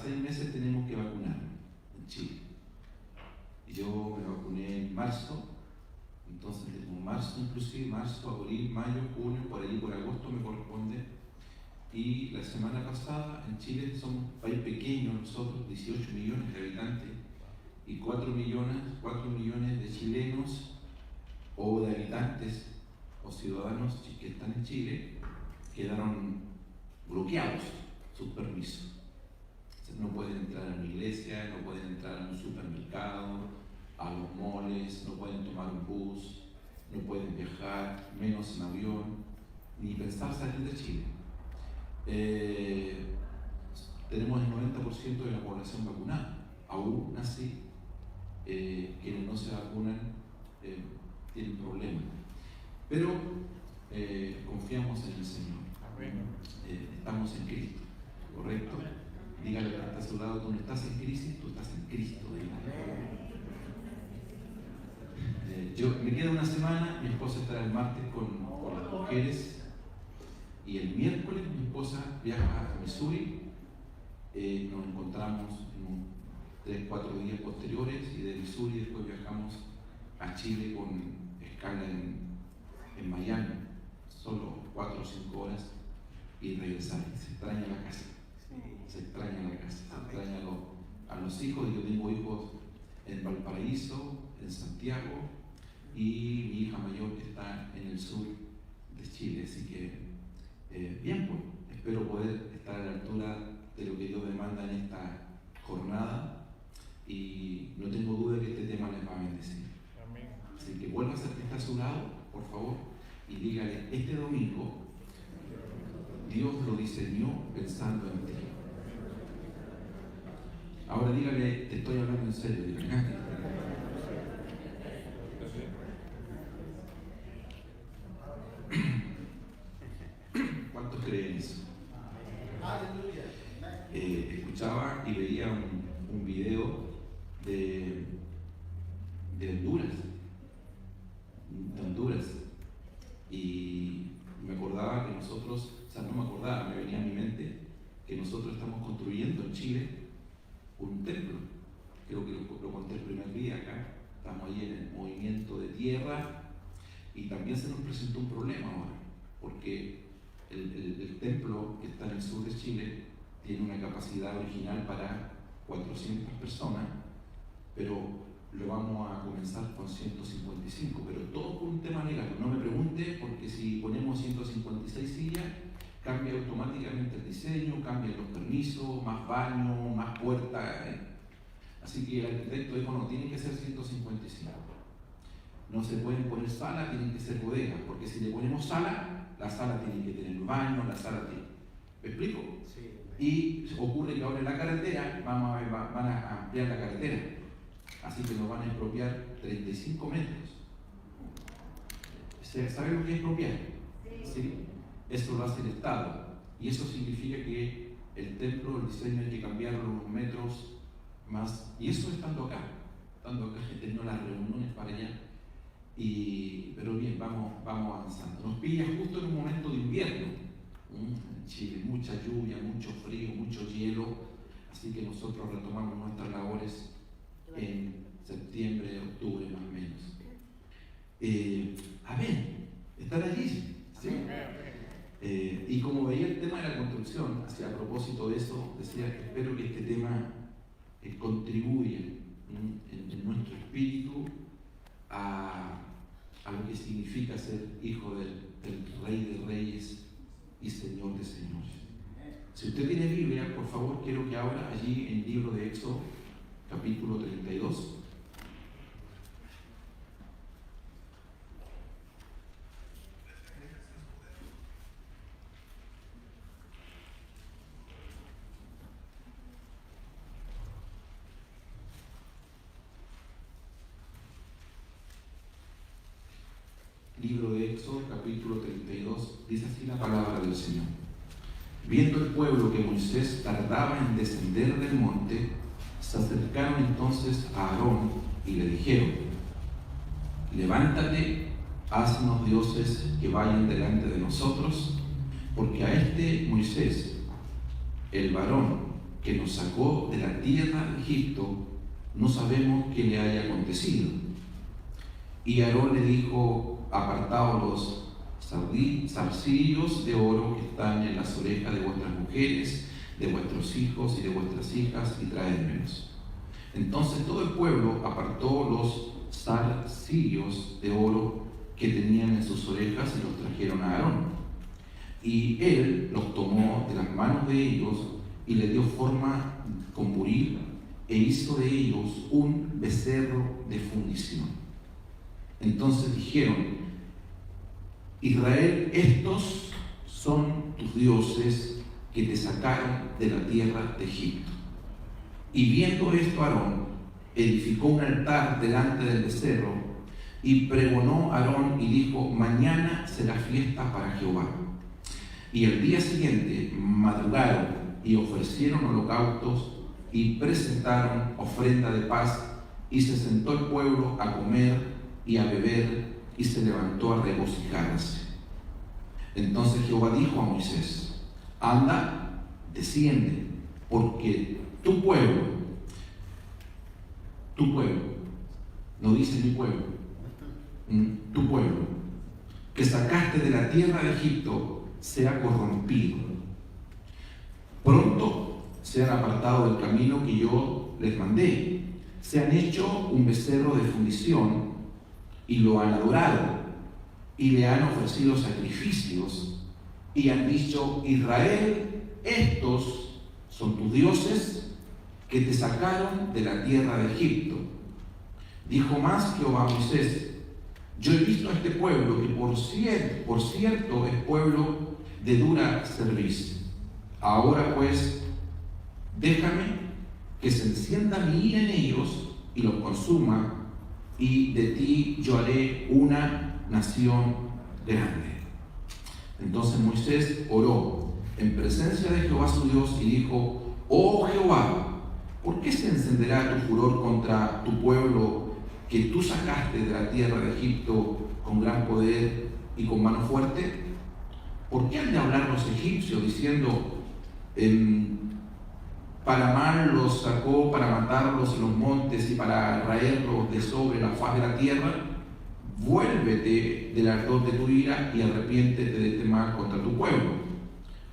6 meses tenemos que vacunar en Chile. Yo me vacuné en marzo, entonces desde marzo inclusive, marzo, abril, mayo, junio, por ahí por agosto me corresponde. Y la semana pasada en Chile somos un país pequeño, nosotros 18 millones de habitantes y 4 millones de chilenos o de habitantes o ciudadanos que están en Chile quedaron bloqueados sus permisos. No pueden entrar a una iglesia, no pueden entrar a un supermercado, a los moles, no pueden tomar un bus, no pueden viajar, menos en avión, ni pensar salir de Chile. Tenemos el 90% de la población vacunada. Aún así, quienes no se vacunan tienen problemas. Pero confiamos en el Señor. Estamos en Cristo, ¿correcto? Dígale que está a su lado, tú no estás en crisis, tú estás en Cristo. Yo me queda una semana, mi esposa estará el martes con las mujeres y el miércoles mi esposa viaja a Missouri. Nos encontramos en 3-4 días posteriores y de Missouri después viajamos a Chile con escala en Miami, solo 4 o 5 horas y regresar. Se extraña la casa. Se extraña la casa, se extraña a los hijos. Yo tengo hijos en Valparaíso, en Santiago, y mi hija mayor que está en el sur de Chile. Así que, bien, pues, espero poder estar a la altura de lo que Dios demanda en esta jornada y no tengo duda que este tema les va a bendecir. Amén. Así que vuelva a ser que está a su lado, por favor, y dígale: este domingo Dios lo diseñó pensando en ti. Ahora dígale: te estoy hablando en serio. Dígale. ¿Cuántos creen eso? Escuchaba y veía un video de Honduras, y me acordaba que nosotros, me venía a mi mente que nosotros estamos construyendo en Chile un templo. Creo que lo conté el primer día acá. Estamos ahí en el movimiento de tierra y también se nos presentó un problema ahora, porque el templo que está en el sur de Chile tiene una capacidad original para 400 personas, pero lo vamos a comenzar con 155, pero todo por un tema legal. No me pregunte, porque si ponemos 156 sillas, cambia automáticamente el diseño, cambian los permisos, más baño, más puerta. Así que el arquitecto dijo: no, tiene que ser 155. No se pueden poner salas, tienen que ser bodegas, porque si le ponemos sala, la sala tiene que tener baño, la sala tiene... ¿Me explico? Sí. Y ocurre que ahora en la carretera van a ampliar la carretera, así que nos van a expropiar 35 metros. ¿Saben lo que es expropiar? ¿Sí? Eso lo hace el Estado, y eso significa que el templo, el diseño, hay que cambiarlo unos metros más, y eso estando acá, teniendo las reuniones para allá. Pero bien, vamos avanzando. Nos pilla justo en un momento de invierno en Chile, mucha lluvia, mucho frío, mucho hielo, así que nosotros retomamos nuestras labores en septiembre, octubre más o menos. Amén. ¿Están allí? ¿Sí? Y como veía el tema de la construcción, a propósito de eso, decía que espero que este tema contribuya en nuestro espíritu a lo que significa ser hijo del Rey de Reyes y Señor de Señores. Si usted tiene Biblia, por favor, quiero que abra allí en el libro de Éxodo, capítulo 32. Libro de Éxodo, capítulo 32, dice así la palabra del Señor. Viendo el pueblo que Moisés tardaba en descender del monte, se acercaron entonces a Aarón y le dijeron: levántate, haznos dioses que vayan delante de nosotros, porque a este Moisés, el varón que nos sacó de la tierra de Egipto, no sabemos qué le haya acontecido. Y Aarón le dijo: apartaos los zarcillos de oro que están en las orejas de vuestras mujeres, de vuestros hijos y de vuestras hijas, y traédmelos. Entonces todo el pueblo apartó los zarcillos de oro que tenían en sus orejas y los trajeron a Aarón. Y él los tomó de las manos de ellos y le dio forma con buril e hizo de ellos un becerro de fundición. Entonces dijeron: Israel, estos son tus dioses que te sacaron de la tierra de Egipto. Y viendo esto, Aarón edificó un altar delante del becerro y pregonó a Aarón y dijo: mañana será fiesta para Jehová. Y el día siguiente madrugaron y ofrecieron holocaustos y presentaron ofrenda de paz, y se sentó el pueblo a comer y a beber, y se levantó a regocijarse. Entonces Jehová dijo a Moisés: anda, desciende, porque tu pueblo, no dice mi pueblo, tu pueblo, que sacaste de la tierra de Egipto, se ha corrompido. Pronto se han apartado del camino que yo les mandé, se han hecho un becerro de fundición y lo han adorado, y le han ofrecido sacrificios, y han dicho: Israel, estos son tus dioses que te sacaron de la tierra de Egipto. Dijo más Jehová a Moisés: yo he visto a este pueblo que por cierto es pueblo de dura cerviz. Ahora pues, déjame que se encienda mi ira en ellos y los consuma, y de ti yo haré una nación grande. Entonces Moisés oró en presencia de Jehová su Dios y dijo: oh Jehová, ¿por qué se encenderá tu furor contra tu pueblo que tú sacaste de la tierra de Egipto con gran poder y con mano fuerte? ¿Por qué han de hablar los egipcios diciendo: para mal los sacó, para matarlos en los montes y para raerlos de sobre la faz de la tierra? Vuélvete del ardor de tu ira y arrepiéntete de este mal contra tu pueblo.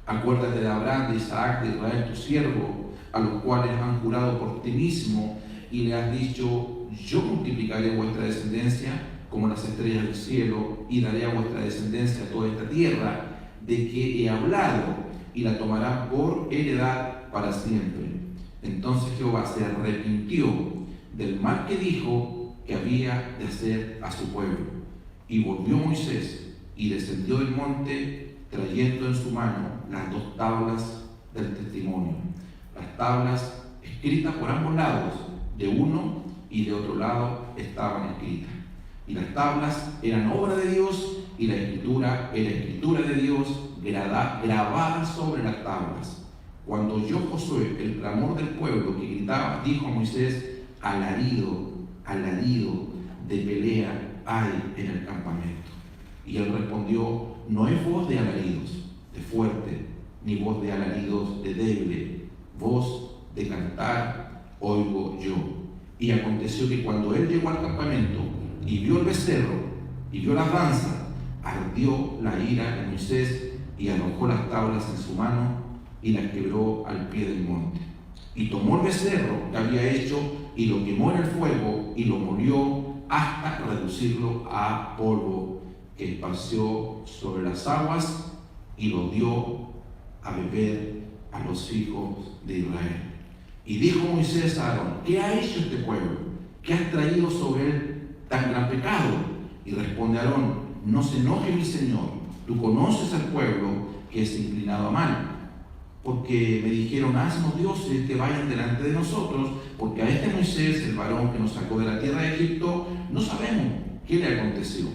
Acuérdate de Abraham, de Isaac, de Israel tu siervo, a los cuales han jurado por ti mismo, y le has dicho: yo multiplicaré vuestra descendencia como las estrellas del cielo, y daré a vuestra descendencia toda esta tierra de que he hablado, y la tomará por heredad para siempre. Entonces Jehová se arrepintió del mal que dijo que había de hacer a su pueblo. Y volvió Moisés y descendió del monte, trayendo en su mano las 2 tablas del testimonio, las tablas escritas por ambos lados, de uno y de otro lado estaban escritas. Y las tablas eran obra de Dios, y la escritura era escritura de Dios, grabada sobre las tablas. Cuando oyó Josué el clamor del pueblo que gritaba, dijo a Moisés: alarido de pelea hay en el campamento. Y él respondió: no es voz de alaridos de fuerte, ni voz de alaridos de débil, voz de cantar oigo yo. Y aconteció que cuando él llegó al campamento y vio el becerro y vio las danzas, ardió la ira de Moisés, y arrojó las tablas en su mano y las quebró al pie del monte. Y tomó el becerro que había hecho y lo quemó en el fuego y lo molió hasta reducirlo a polvo, que esparció sobre las aguas, y lo dio a beber a los hijos de Israel. Y dijo Moisés a Aarón: ¿qué ha hecho este pueblo? ¿Qué has traído sobre él tan gran pecado? Y responde Aarón: no se enoje mi señor, tú conoces al pueblo que es inclinado a mal. Porque me dijeron: haznos dioses que vayan delante de nosotros, porque a este Moisés, el varón que nos sacó de la tierra de Egipto, no sabemos qué le aconteció.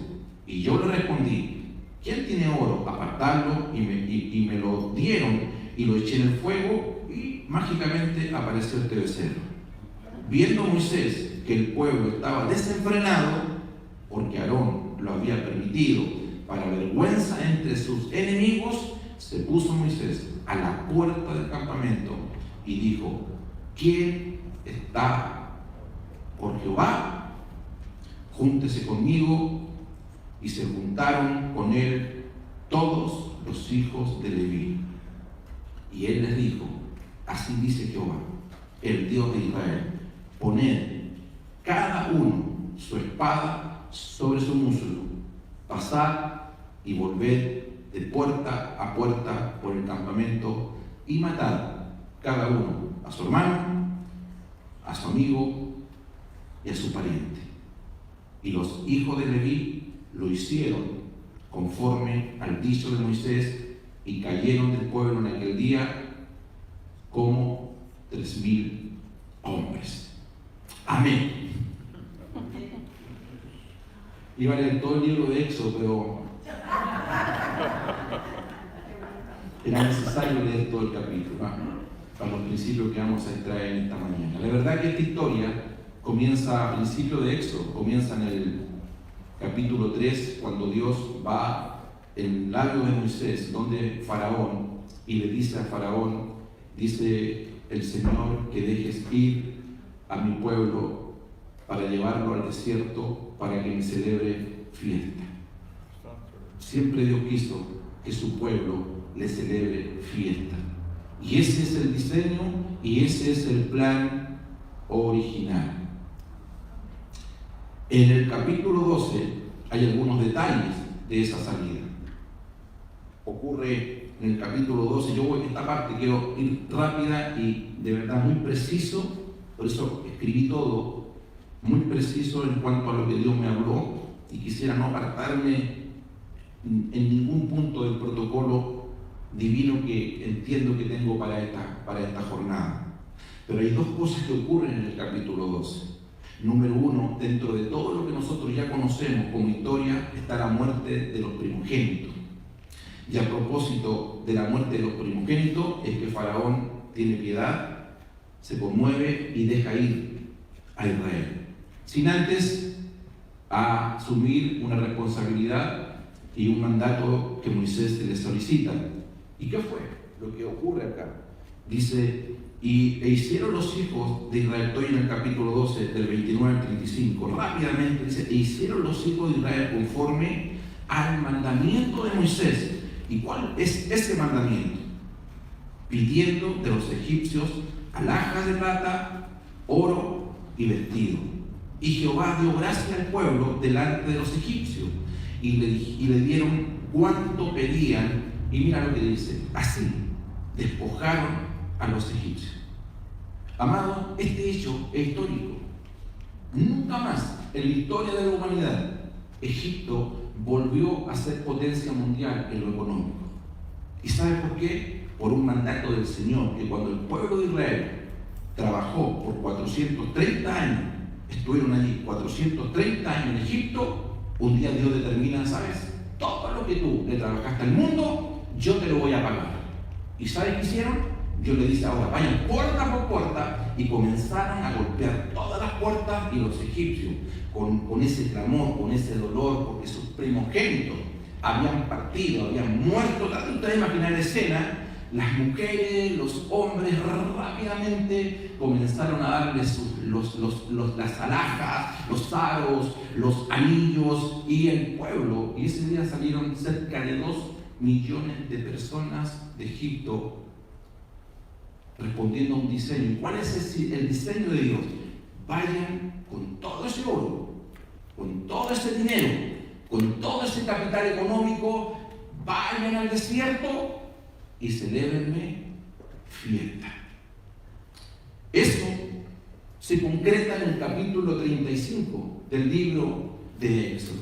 Y yo le respondí: ¿quién tiene oro? Apartadlo. Y me lo dieron, y lo eché en el fuego, y mágicamente apareció este becerro. Viendo Moisés que el pueblo estaba desenfrenado, porque Aarón lo había permitido para vergüenza entre sus enemigos, se puso Moisés a la puerta del campamento y dijo: ¿quién está por Jehová? Júntese conmigo. Y se juntaron con él todos los hijos de Leví. Y él les dijo: así dice Jehová, el Dios de Israel: poned cada uno su espada sobre su muslo, pasad y volved de puerta a puerta por el campamento, y matad cada uno a su hermano, a su amigo y a su pariente. Y los hijos de Leví lo hicieron conforme al dicho de Moisés, y cayeron del pueblo en aquel día como 3,000 hombres. Amén. Iba a leer todo el libro de Éxodo, pero era necesario leer todo el capítulo, para los principios que vamos a extraer en esta mañana. La verdad que esta historia comienza a principio de Éxodo, comienza en el capítulo 3, cuando Dios va en labios de Moisés, donde Faraón, y le dice a Faraón: dice el Señor que dejes ir a mi pueblo para llevarlo al desierto para que me celebre fiesta. Siempre Dios quiso que su pueblo le celebre fiesta. Y ese es el diseño y ese es el plan original. En el capítulo 12 hay algunos detalles de esa salida. Ocurre en el capítulo 12, yo voy a esta parte, quiero ir rápida y de verdad muy preciso, por eso escribí todo, muy preciso en cuanto a lo que Dios me habló, y quisiera no apartarme en ningún punto del protocolo divino que entiendo que tengo para esta jornada. Pero hay dos cosas que ocurren en el capítulo 12. Número uno, dentro de todo lo que nosotros ya conocemos como historia, está la muerte de los primogénitos. Y a propósito de la muerte de los primogénitos, es que Faraón tiene piedad, se conmueve y deja ir a Israel, sin antes asumir una responsabilidad y un mandato que Moisés le solicita. ¿Y qué fue lo que ocurre acá? Dice: e hicieron los hijos de Israel, estoy en el capítulo 12, del 29 al 35, rápidamente dice: e hicieron los hijos de Israel conforme al mandamiento de Moisés. ¿Y cuál es ese mandamiento? Pidiendo de los egipcios alhajas de plata, oro y vestido. Y Jehová dio gracia al pueblo delante de los egipcios, y le dieron cuanto pedían. Y mira lo que dice: así despojaron a los egipcios. Amado, este hecho es histórico. Nunca más en la historia de la humanidad Egipto volvió a ser potencia mundial en lo económico. ¿Y sabe por qué? Por un mandato del Señor, que cuando el pueblo de Israel trabajó por 430 años, estuvieron allí 430 años en Egipto, un día Dios determina: ¿sabes? Todo lo que tú le trabajaste al mundo, yo te lo voy a pagar. ¿Y sabes qué hicieron? Dios le dice: ahora vayan puerta por puerta, y comenzaron a golpear todas las puertas, y los egipcios, con ese clamor, con ese dolor, porque sus primogénitos habían partido, habían muerto. Trata usted de imaginar la escena. Las mujeres, los hombres rápidamente comenzaron a darles las alhajas, los aros, los anillos, y el pueblo. Y ese día salieron cerca de 2 millones de personas de Egipto respondiendo a un diseño. ¿Y cuál es el diseño de Dios? Vayan con todo ese oro, con todo ese dinero, con todo ese capital económico, vayan al desierto y celébrenme fiesta. Eso se concreta en el capítulo 35 del libro de Éxodo.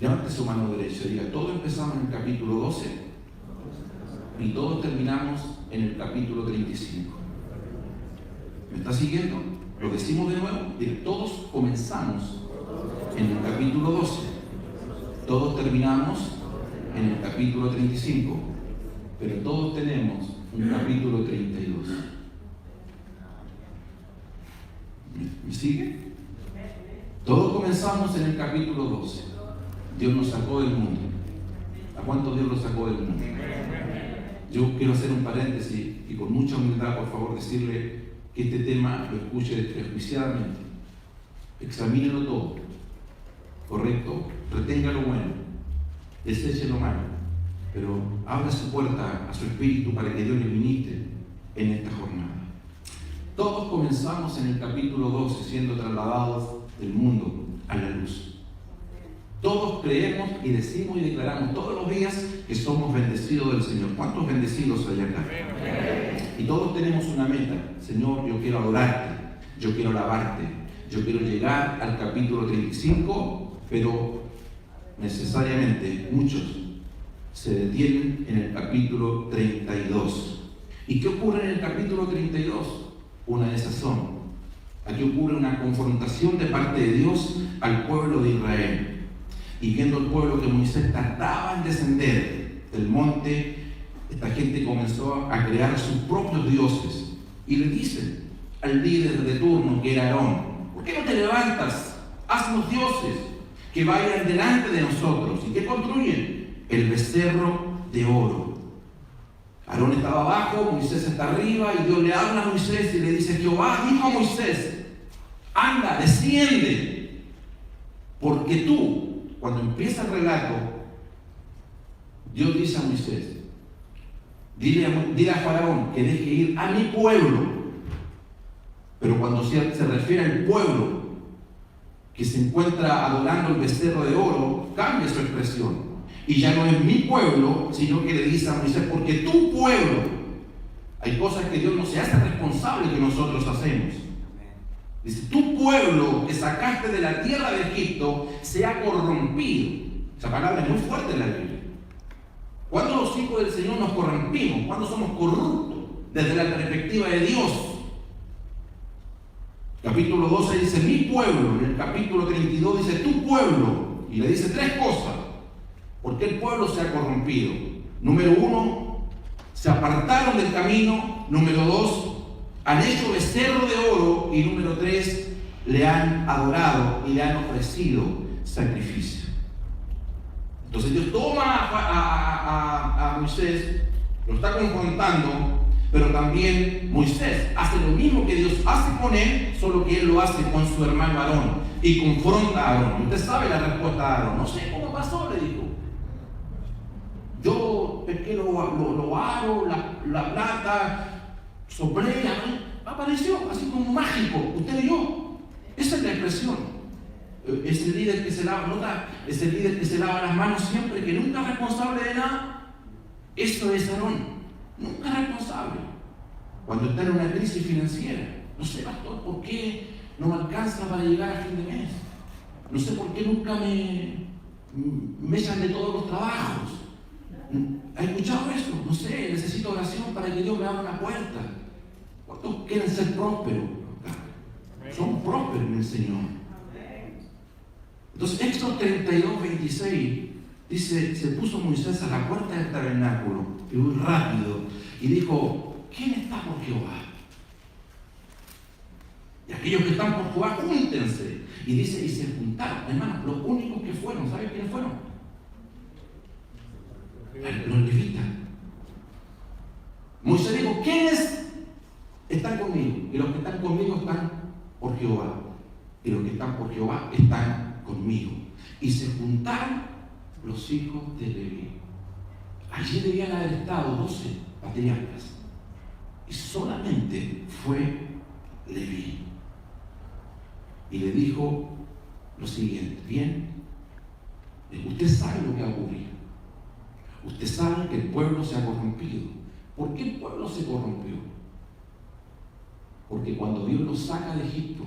Levante su mano derecha y diga: todos empezamos en el capítulo 12 y todos terminamos en el capítulo 35. ¿Me está siguiendo? Lo decimos de nuevo. Todos comenzamos en el capítulo 12, todos terminamos en el capítulo 35, pero todos tenemos un capítulo 32. ¿Me sigue? Todos comenzamos en el capítulo 12. Dios nos sacó del mundo. ¿A cuántos Dios los sacó del mundo? Yo quiero hacer un paréntesis y con mucha humildad, por favor, decirle que este tema lo escuche desjuiciadamente. Examínelo todo, correcto, retenga lo bueno, deseche lo malo, pero abra su puerta a su espíritu para que Dios le ministre en esta jornada. Todos comenzamos en el capítulo 12 siendo trasladados del mundo a la luz. Todos creemos y decimos y declaramos todos los días que somos bendecidos del Señor. ¿Cuántos bendecidos hay acá? Y todos tenemos una meta. Señor, yo quiero adorarte, yo quiero alabarte, yo quiero llegar al capítulo 35, pero necesariamente muchos se detienen en el capítulo 32. ¿Y qué ocurre en el capítulo 32? Una desazón. Aquí ocurre una confrontación de parte de Dios al pueblo de Israel. Y viendo el pueblo que Moisés tardaba en descender del monte, esta gente comenzó a crear sus propios dioses. Y le dicen al líder de turno, que era Aarón: ¿por qué no te levantas? Haznos dioses que vayan delante de nosotros. ¿Y qué construyen? El becerro de oro. Aarón estaba abajo, Moisés está arriba, y Dios le habla a Moisés y le dice: Jehová dijo a Moisés: anda, desciende, porque tú... Cuando empieza el relato, Dios dice a Moisés: dile a Faraón que deje ir a mi pueblo. Pero cuando se refiere al pueblo que se encuentra adorando el becerro de oro, cambia su expresión. Y ya no es mi pueblo, sino que le dice a Moisés: porque tu pueblo. Hay cosas que Dios no se hace responsable que nosotros hacemos. Dice: tu pueblo que sacaste de la tierra de Egipto se ha corrompido. Esa palabra es muy fuerte en la Biblia. ¿Cuándo los hijos del Señor nos corrompimos? ¿Cuándo somos corruptos desde la perspectiva de Dios? Capítulo 12 dice: mi pueblo. En el capítulo 32 dice: tu pueblo. Y le dice tres cosas. ¿Por qué el pueblo se ha corrompido? Número 1, se apartaron del camino. Número 2, han hecho becerro de oro. Y número 3, le han adorado y le han ofrecido sacrificio. Entonces Dios toma a Moisés, lo está confrontando, pero también Moisés hace lo mismo que Dios hace con él, solo que él lo hace con su hermano Aarón y confronta a Aarón. Usted sabe la respuesta de Aarón: no sé cómo pasó, le dijo. Yo pesqué lo aro, la plata, soplé, apareció así como mágico, usted y yo. Esa es la expresión. Ese líder que se lava, nota, ese líder que se lava las manos siempre, que nunca es responsable de nada. Eso es Aarón, nunca es responsable. Cuando está en una crisis financiera: no sé, pastor, ¿por qué no me alcanza para llegar a fin de mes? No sé por qué nunca me echan de todos los trabajos. ¿Ha escuchado eso? No sé, necesito oración para que Dios me abra una puerta. ¿Cuántos quieren ser prósperos? Son prósperos en el Señor. Entonces, Éxodo 32, 26 dice: se puso Moisés a la puerta del tabernáculo, y muy rápido, y dijo: ¿quién está por Jehová? Y aquellos que están por Jehová, júntense. Y dice: y se juntaron. Hermanos, los únicos que fueron, ¿saben quiénes fueron? Los levitas. Moisés dijo: ¿quiénes están conmigo? Y los que están conmigo están por Jehová. Y los que están por Jehová están conmigo. Y se juntaron los hijos de Leví. Allí debían haber estado 12 patriarcas. Y solamente fue Leví. Y le dijo lo siguiente: bien, usted sabe lo que ha ocurrido. Usted sabe que el pueblo se ha corrompido. ¿Por qué el pueblo se corrompió? Porque cuando Dios los saca de Egipto,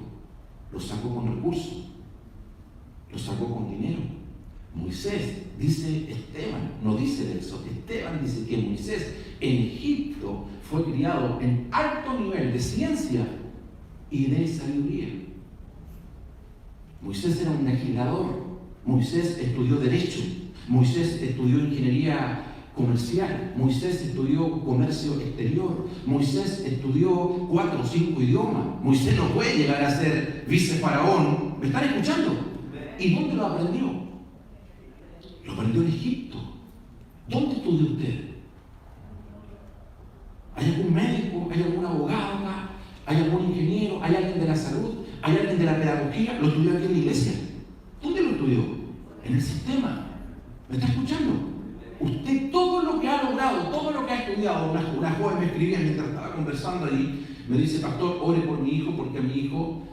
los sacó con recursos, los sacó con dinero. Moisés, dice Esteban, no dice el Éxodo, Esteban dice que Moisés en Egipto fue criado en alto nivel de ciencia y de sabiduría. Moisés era un legislador. Moisés estudió Derecho. Moisés estudió Ingeniería Comercial. Moisés estudió Comercio Exterior. Moisés estudió 4 o 5 idiomas. Moisés no puede llegar a ser vicefaraón. ¿Me están escuchando? ¿Y dónde lo aprendió? Lo aprendió en Egipto. ¿Dónde estudió usted? ¿Hay algún médico? ¿Hay algún abogado acá? ¿Hay algún ingeniero? ¿Hay alguien de la salud? ¿Hay alguien de la pedagogía? ¿Lo estudió aquí en la iglesia? ¿Dónde lo estudió? En el sistema. ¿Me está escuchando? Usted todo lo que ha logrado, todo lo que ha estudiado, una joven me escribía mientras estaba conversando allí, me dice, pastor, ore por mi hijo porque a mi hijo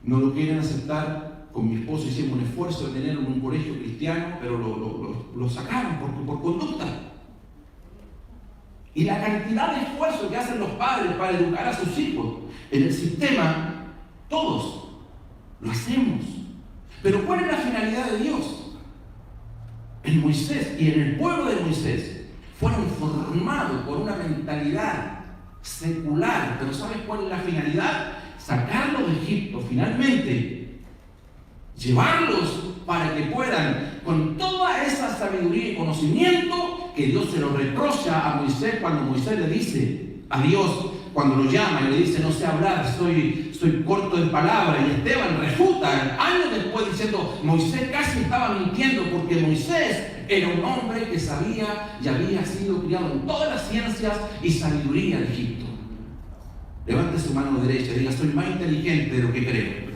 no lo quieren aceptar. Con mi esposo hicimos un esfuerzo de tenerlo en un colegio cristiano, pero lo sacaron por conducta. Y la cantidad de esfuerzo que hacen los padres para educar a sus hijos en el sistema, todos lo hacemos. Pero ¿cuál es la finalidad de Dios? En Moisés y en el pueblo de Moisés fueron formados por una mentalidad secular. Pero ¿sabes cuál es la finalidad? Sacarlos de Egipto, finalmente, llevarlos para que puedan, con toda esa sabiduría y conocimiento que Dios se lo reprocha a Moisés cuando Moisés le dice a Dios, cuando lo llama y le dice, no sé hablar, estoy corto de palabra, y Esteban refuta años después diciendo, Moisés casi estaba mintiendo, porque Moisés era un hombre que sabía y había sido criado en todas las ciencias y sabiduría de Egipto. Levante su mano derecha y diga, soy más inteligente de lo que creo.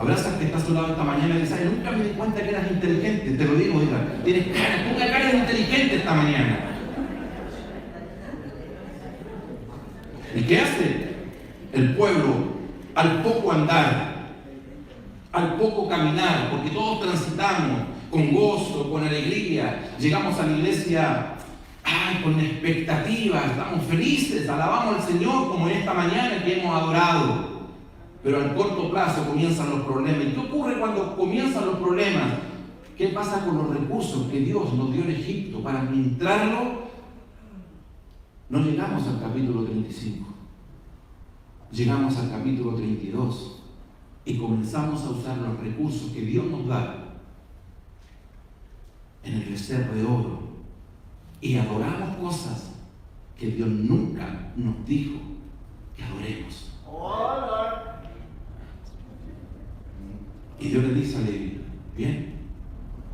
Abraza al que está a su lado esta mañana y dice, nunca me di cuenta que eras inteligente. Te lo digo, diga, tienes cara, ponga cara de inteligente esta mañana. ¿Y qué hace el pueblo al poco andar, al poco caminar? Porque todos transitamos con gozo, con alegría, llegamos a la iglesia con expectativas, estamos felices, alabamos al Señor como en esta mañana que hemos adorado. Pero al corto plazo comienzan los problemas. ¿Y qué ocurre cuando comienzan los problemas? ¿Qué pasa con los recursos que Dios nos dio en Egipto para administrarlo? No llegamos al capítulo 35. Llegamos al capítulo 32 y comenzamos a usar los recursos que Dios nos da en el becerro de oro y adoramos cosas que Dios nunca nos dijo que adoremos. Y Dios le dice a Leví, bien,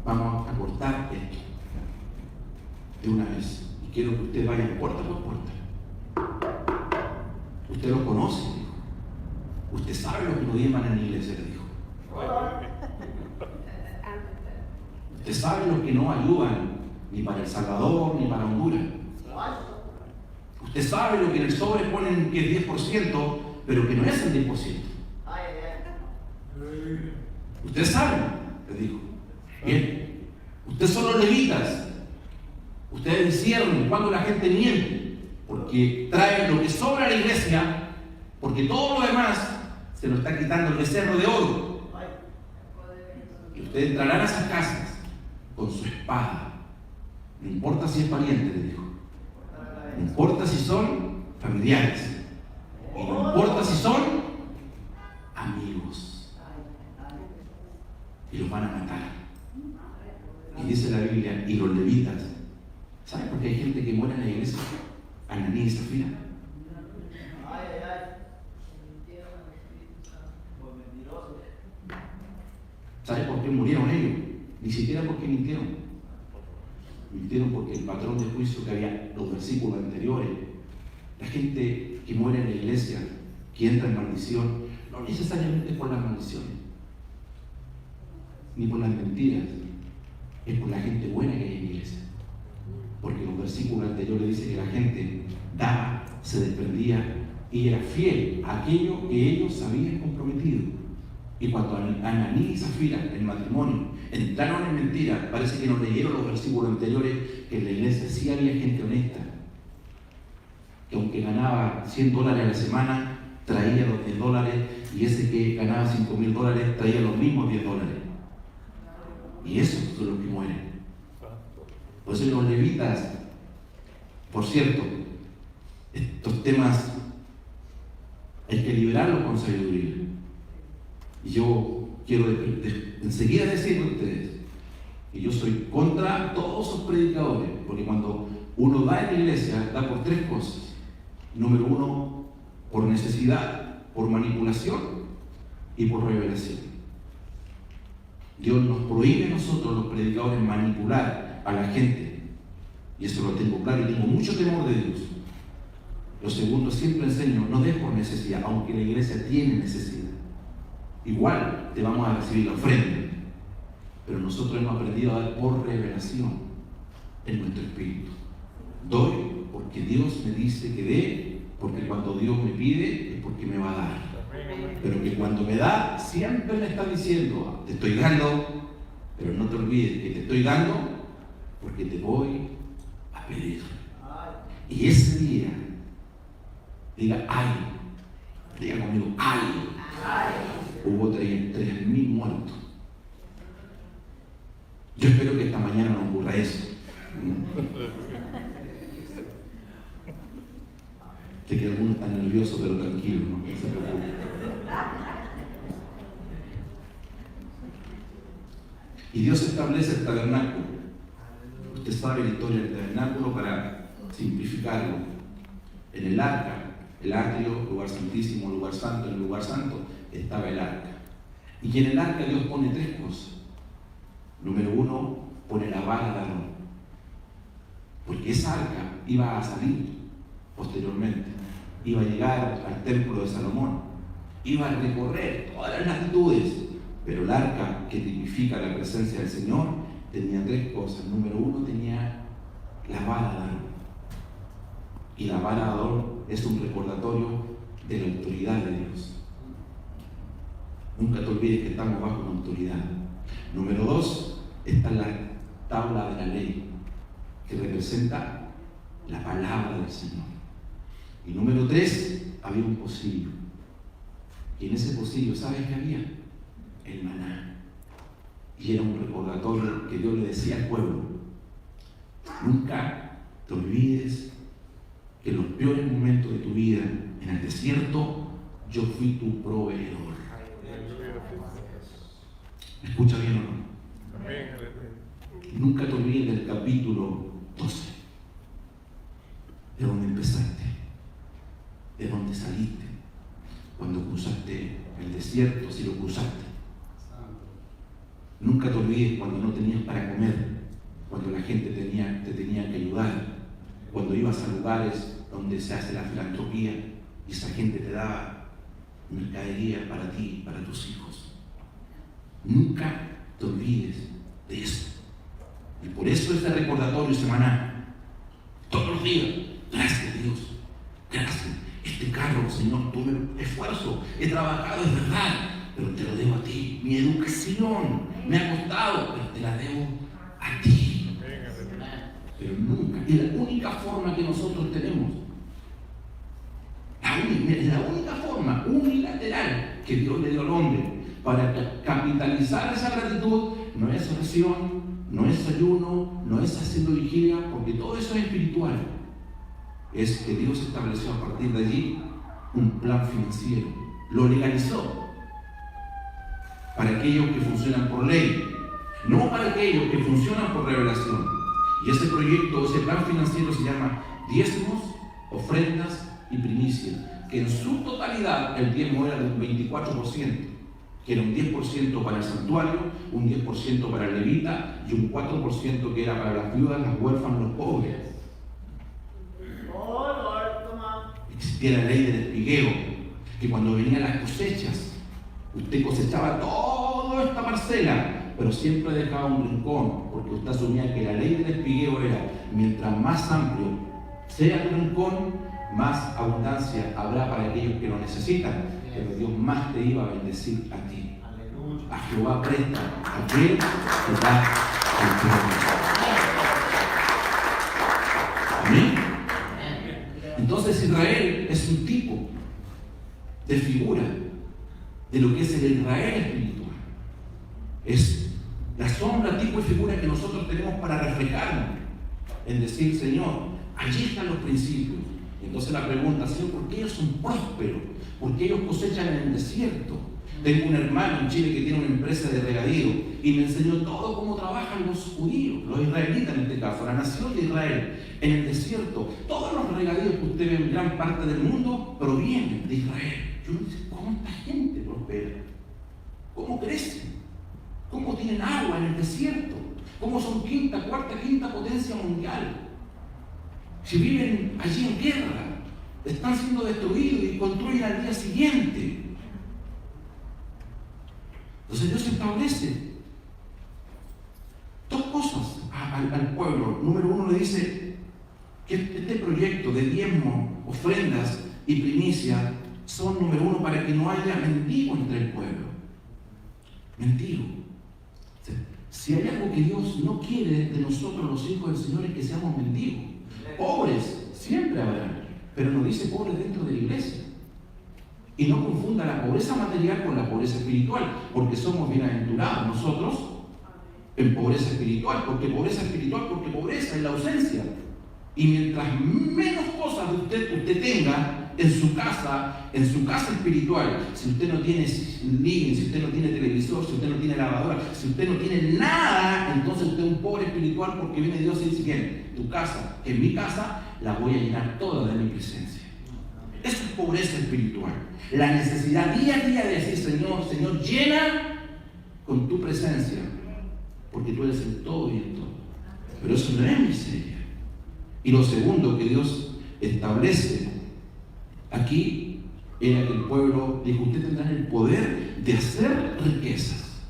vamos a cortar esto de una vez. Y quiero que usted vaya puerta por puerta. Usted lo conoce, dijo. Usted sabe lo que nos llaman en la iglesia, le dijo. Usted sabe lo que no ayudan ni para El Salvador ni para Honduras. Usted sabe lo que en el sobre ponen que es 10%, pero que no es el 10%. Usted sabe, le dijo. Bien, ustedes son los levitas. Ustedes disciernen cuando la gente miente, porque traen lo que sobra a la iglesia, porque todo lo demás se lo está quitando el becerro de oro. Y ustedes entrarán a esas casas con su espada. No importa si es pariente, le dijo. No importa si son familiares. Y no importa si son amigos. Y los van a matar. Y dice la Biblia, y los levitas. ¿Saben por qué hay gente que muere en la iglesia? Ananí y Zafira. ¿Saben por qué murieron ellos? Ni siquiera porque mintieron. Mintieron porque el patrón de juicio que había, los versículos anteriores, la gente que muere en la iglesia, que entra en maldición, no necesariamente por las maldiciones, ni por las mentiras, es por la gente buena que hay en la iglesia. Porque los versículos anteriores dicen que la gente daba, se desprendía y era fiel a aquello que ellos habían comprometido. Y cuando Ananí y Zafira, el matrimonio, entraron en mentira, parece que nos leyeron los versículos anteriores, que en la iglesia sí había gente honesta, que aunque ganaba $100 a la semana, traía los $10, y ese que ganaba $5,000 traía los mismos $10. Y esos son los que mueren. Por eso los levitas, por cierto, estos temas hay que liberarlos con sabiduría. Y yo quiero enseguida decirle a ustedes que yo soy contra todos esos predicadores, porque cuando uno da en la iglesia, da por tres cosas. Número uno, por necesidad, por manipulación y por revelación. Dios nos prohíbe a nosotros, los predicadores, manipular a la gente. Y eso lo tengo claro y tengo mucho temor de Dios. Lo segundo, siempre enseño, no des por necesidad, aunque la iglesia tiene necesidad. Igual te vamos a recibir la ofrenda, pero nosotros hemos aprendido a dar por revelación en nuestro espíritu. Doy porque Dios me dice que dé, porque cuando Dios me pide es porque me va a dar. Pero que cuando me da, siempre me está diciendo, te estoy dando, pero no te olvides que te estoy dando porque te voy a pedir. Y ese día, diga, ay, diga conmigo, ay, hubo 3.000 muertos. Yo espero que esta mañana no ocurra eso. Sé que algunos están nerviosos, pero tranquilos, no se preocupen. Y Dios establece el tabernáculo. Usted sabe la historia del tabernáculo para simplificarlo. En el arca, el atrio, lugar santísimo, lugar santo, en el lugar santo estaba el arca. Y en el arca Dios pone 3 cosas. Número 1, pone la vara de Aarón. Porque esa arca iba a salir posteriormente. Iba a llegar al templo de Salomón. Iba a recorrer todas las latitudes. Pero el arca, que tipifica la presencia del Señor, tenía 3 cosas. Número 1, tenía la vara de Aarón. Y la vara de Aarón es un recordatorio de la autoridad de Dios. Nunca te olvides que estamos bajo una autoridad. Número 2, está la tabla de la ley, que representa la palabra del Señor. Y número 3, había un pocillo. Y en ese pocillo, ¿sabes qué había? El maná. Y era un recordatorio que Dios le decía al pueblo: nunca te olvides que en los peores momentos de tu vida, en el desierto, yo fui tu proveedor. ¿Me escucha bien o no? Nunca te olvides del capítulo 12, de donde empezaste, de donde saliste, cuando cruzaste el desierto, si lo cruzaste. Nunca te olvides cuando no tenías para comer, cuando la gente te tenía que ayudar, cuando ibas a lugares donde se hace la filantropía y esa gente te daba mercadería para ti y para tus hijos. Nunca te olvides de eso. Y por eso este recordatorio semanal, todos los días, gracias Dios, gracias. Este carro, Señor, tuve esfuerzo, he trabajado, es verdad, pero te lo debo a ti. Mi educación me ha costado, pero te la debo a ti. Pero nunca, es la única forma que nosotros tenemos, la única forma unilateral que Dios le dio al hombre para capitalizar esa gratitud. No es oración, no es ayuno, no es haciendo vigilia, porque todo eso es espiritual. Es que Dios estableció a partir de allí un plan financiero, lo legalizó para aquellos que funcionan por ley, no para aquellos que funcionan por revelación. Y ese proyecto, ese plan financiero se llama diezmos, ofrendas y primicias, que en su totalidad el diezmo era de un 24%, que era un 10% para el santuario, un 10% para el levita y un 4% que era para las viudas, las huérfanas, los pobres. Existía la ley del espigueo, que cuando venían las cosechas, usted cosechaba toda esta parcela, pero siempre dejaba un rincón, porque usted asumía que la ley del espigueo era: mientras más amplio sea el rincón, más abundancia habrá para aquellos que lo necesitan, pero Dios más te iba a bendecir a ti. A Jehová presta aquel que da al pueblo. Amén. Entonces Israel es un tipo de figura de lo que es el Israel espiritual. Es la sombra, tipo y figura que nosotros tenemos para reflejarnos en decir: Señor, allí están los principios. Entonces la pregunta: Señor, ¿por qué ellos son prósperos? ¿Por qué ellos cosechan en el desierto? Tengo un hermano en Chile que tiene una empresa de regadío y me enseñó todo cómo trabajan los judíos, los israelitas en este caso, la nación de Israel, en el desierto. Todos los regadíos que usted ve en gran parte del mundo provienen de Israel. Yo me digo: ¿cómo esta gente prospera? ¿Cómo crecen? ¿Cómo tienen agua en el desierto? ¿Cómo son cuarta, quinta potencia mundial? Si viven allí en guerra, están siendo destruidos y construyen al día siguiente. Entonces Dios establece dos cosas al pueblo. Número uno, le dice que este proyecto de diezmo, ofrendas y primicia son, número uno, para que no haya mendigo entre el pueblo. Mendigo. Si hay algo que Dios no quiere de nosotros los hijos del Señor es que seamos mendigos. Pobres siempre habrá, pero nos dice pobres dentro de la iglesia. Y no confunda la pobreza material con la pobreza espiritual, porque somos bienaventurados nosotros en pobreza espiritual, porque pobreza es la ausencia. Y mientras menos cosas de usted tenga en su casa espiritual, si usted no tiene living, si usted no tiene televisor, si usted no tiene lavadora, si usted no tiene nada, entonces usted es un pobre espiritual, porque viene Dios y dice: bien, tu casa, que en mi casa, la voy a llenar toda de mi presencia. Eso es pobreza espiritual. La necesidad día a día de decir: Señor, llena con tu presencia, porque tú eres el todo y el todo. Pero eso no es miseria. Y lo segundo que Dios establece aquí era que el pueblo dijo: usted tendrá el poder de hacer riquezas.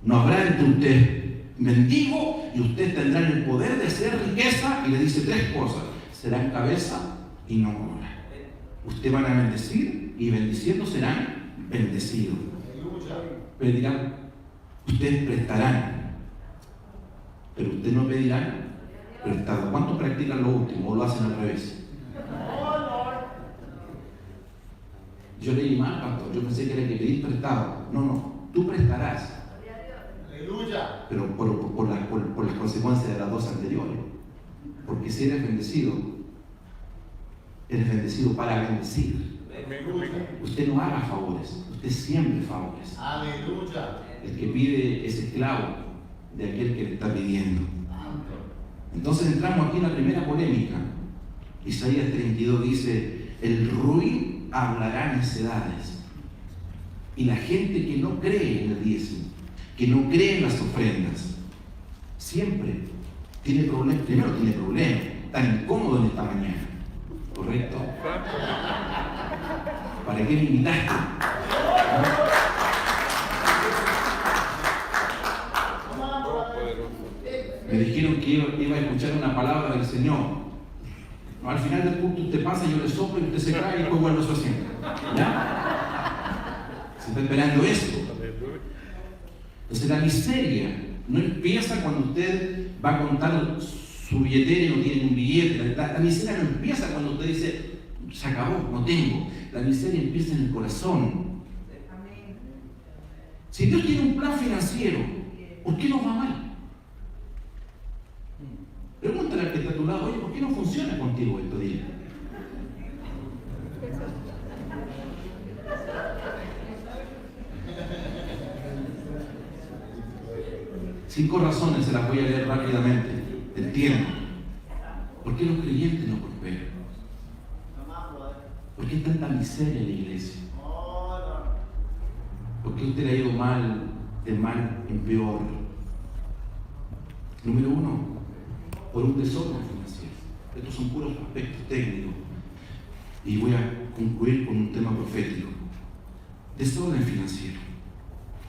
No habrá entre usted mendigo, y usted tendrá el poder de hacer riqueza. Y le dice tres cosas: serán cabeza y no cola. Usted van a bendecir, y bendiciendo serán bendecidos. Pedirán, ustedes prestarán, pero ustedes no pedirán prestado. ¿Cuántos practican lo último o lo hacen al revés? Yo leí mal, pastor. Yo pensé que era que pedir prestado. No, tú prestarás. Pero por las consecuencias de las dos anteriores. Porque si eres bendecido para bendecir. Usted no haga favores, usted siempre favores. Aleluya. El que pide es esclavo de aquel que le está pidiendo. Entonces entramos aquí en la primera polémica. Isaías 32 dice: el ruin hablará necedades. Y la gente que no cree en el diezmo, que no cree en las ofrendas, siempre tiene problemas. Primero tiene problemas, tan incómodo en esta mañana. ¿Correcto? ¿Para qué me invitaste? Me dijeron que iba a escuchar una palabra del Señor. No, al final del culto usted pasa, yo le soplo y usted se cae y después vuelve a su asiento. ¿Ya? Se está esperando eso. Entonces la miseria no empieza cuando usted va a contar su billetera y no tiene un billete. La miseria no empieza cuando usted dice: se acabó, no tengo. La miseria empieza en el corazón. Si Dios tiene un plan financiero, ¿por qué nos va mal? Pregúntale al que está a tu lado: oye, ¿por qué no funciona contigo esto? Dile. Cinco razones, se las voy a leer rápidamente. Entiendo. ¿Por qué los creyentes no prosperan? ¿Por qué hay tanta miseria en la iglesia? ¿Por qué usted le ha ido mal, de mal en peor? Número uno, por un desorden financiero. Estos son puros aspectos técnicos. Y voy a concluir con un tema profético. Desorden financiero.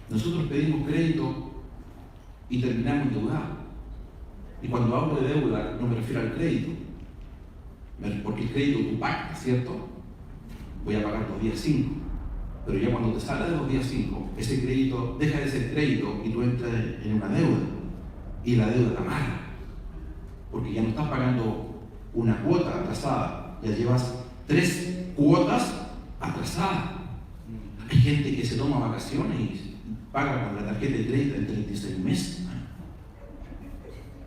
Nosotros pedimos crédito y terminamos endeudados. Y cuando hablo de deuda, no me refiero al crédito, porque el crédito tú pagas, ¿cierto? Voy a pagar los días 5. Pero ya cuando te sale de los días 5, ese crédito deja de ser crédito y tú entras en una deuda. Y la deuda te amarra. Porque ya no estás pagando una cuota atrasada, ya llevas 3 cuotas atrasadas. Hay gente que se toma vacaciones y paga con la tarjeta de crédito en 36 meses.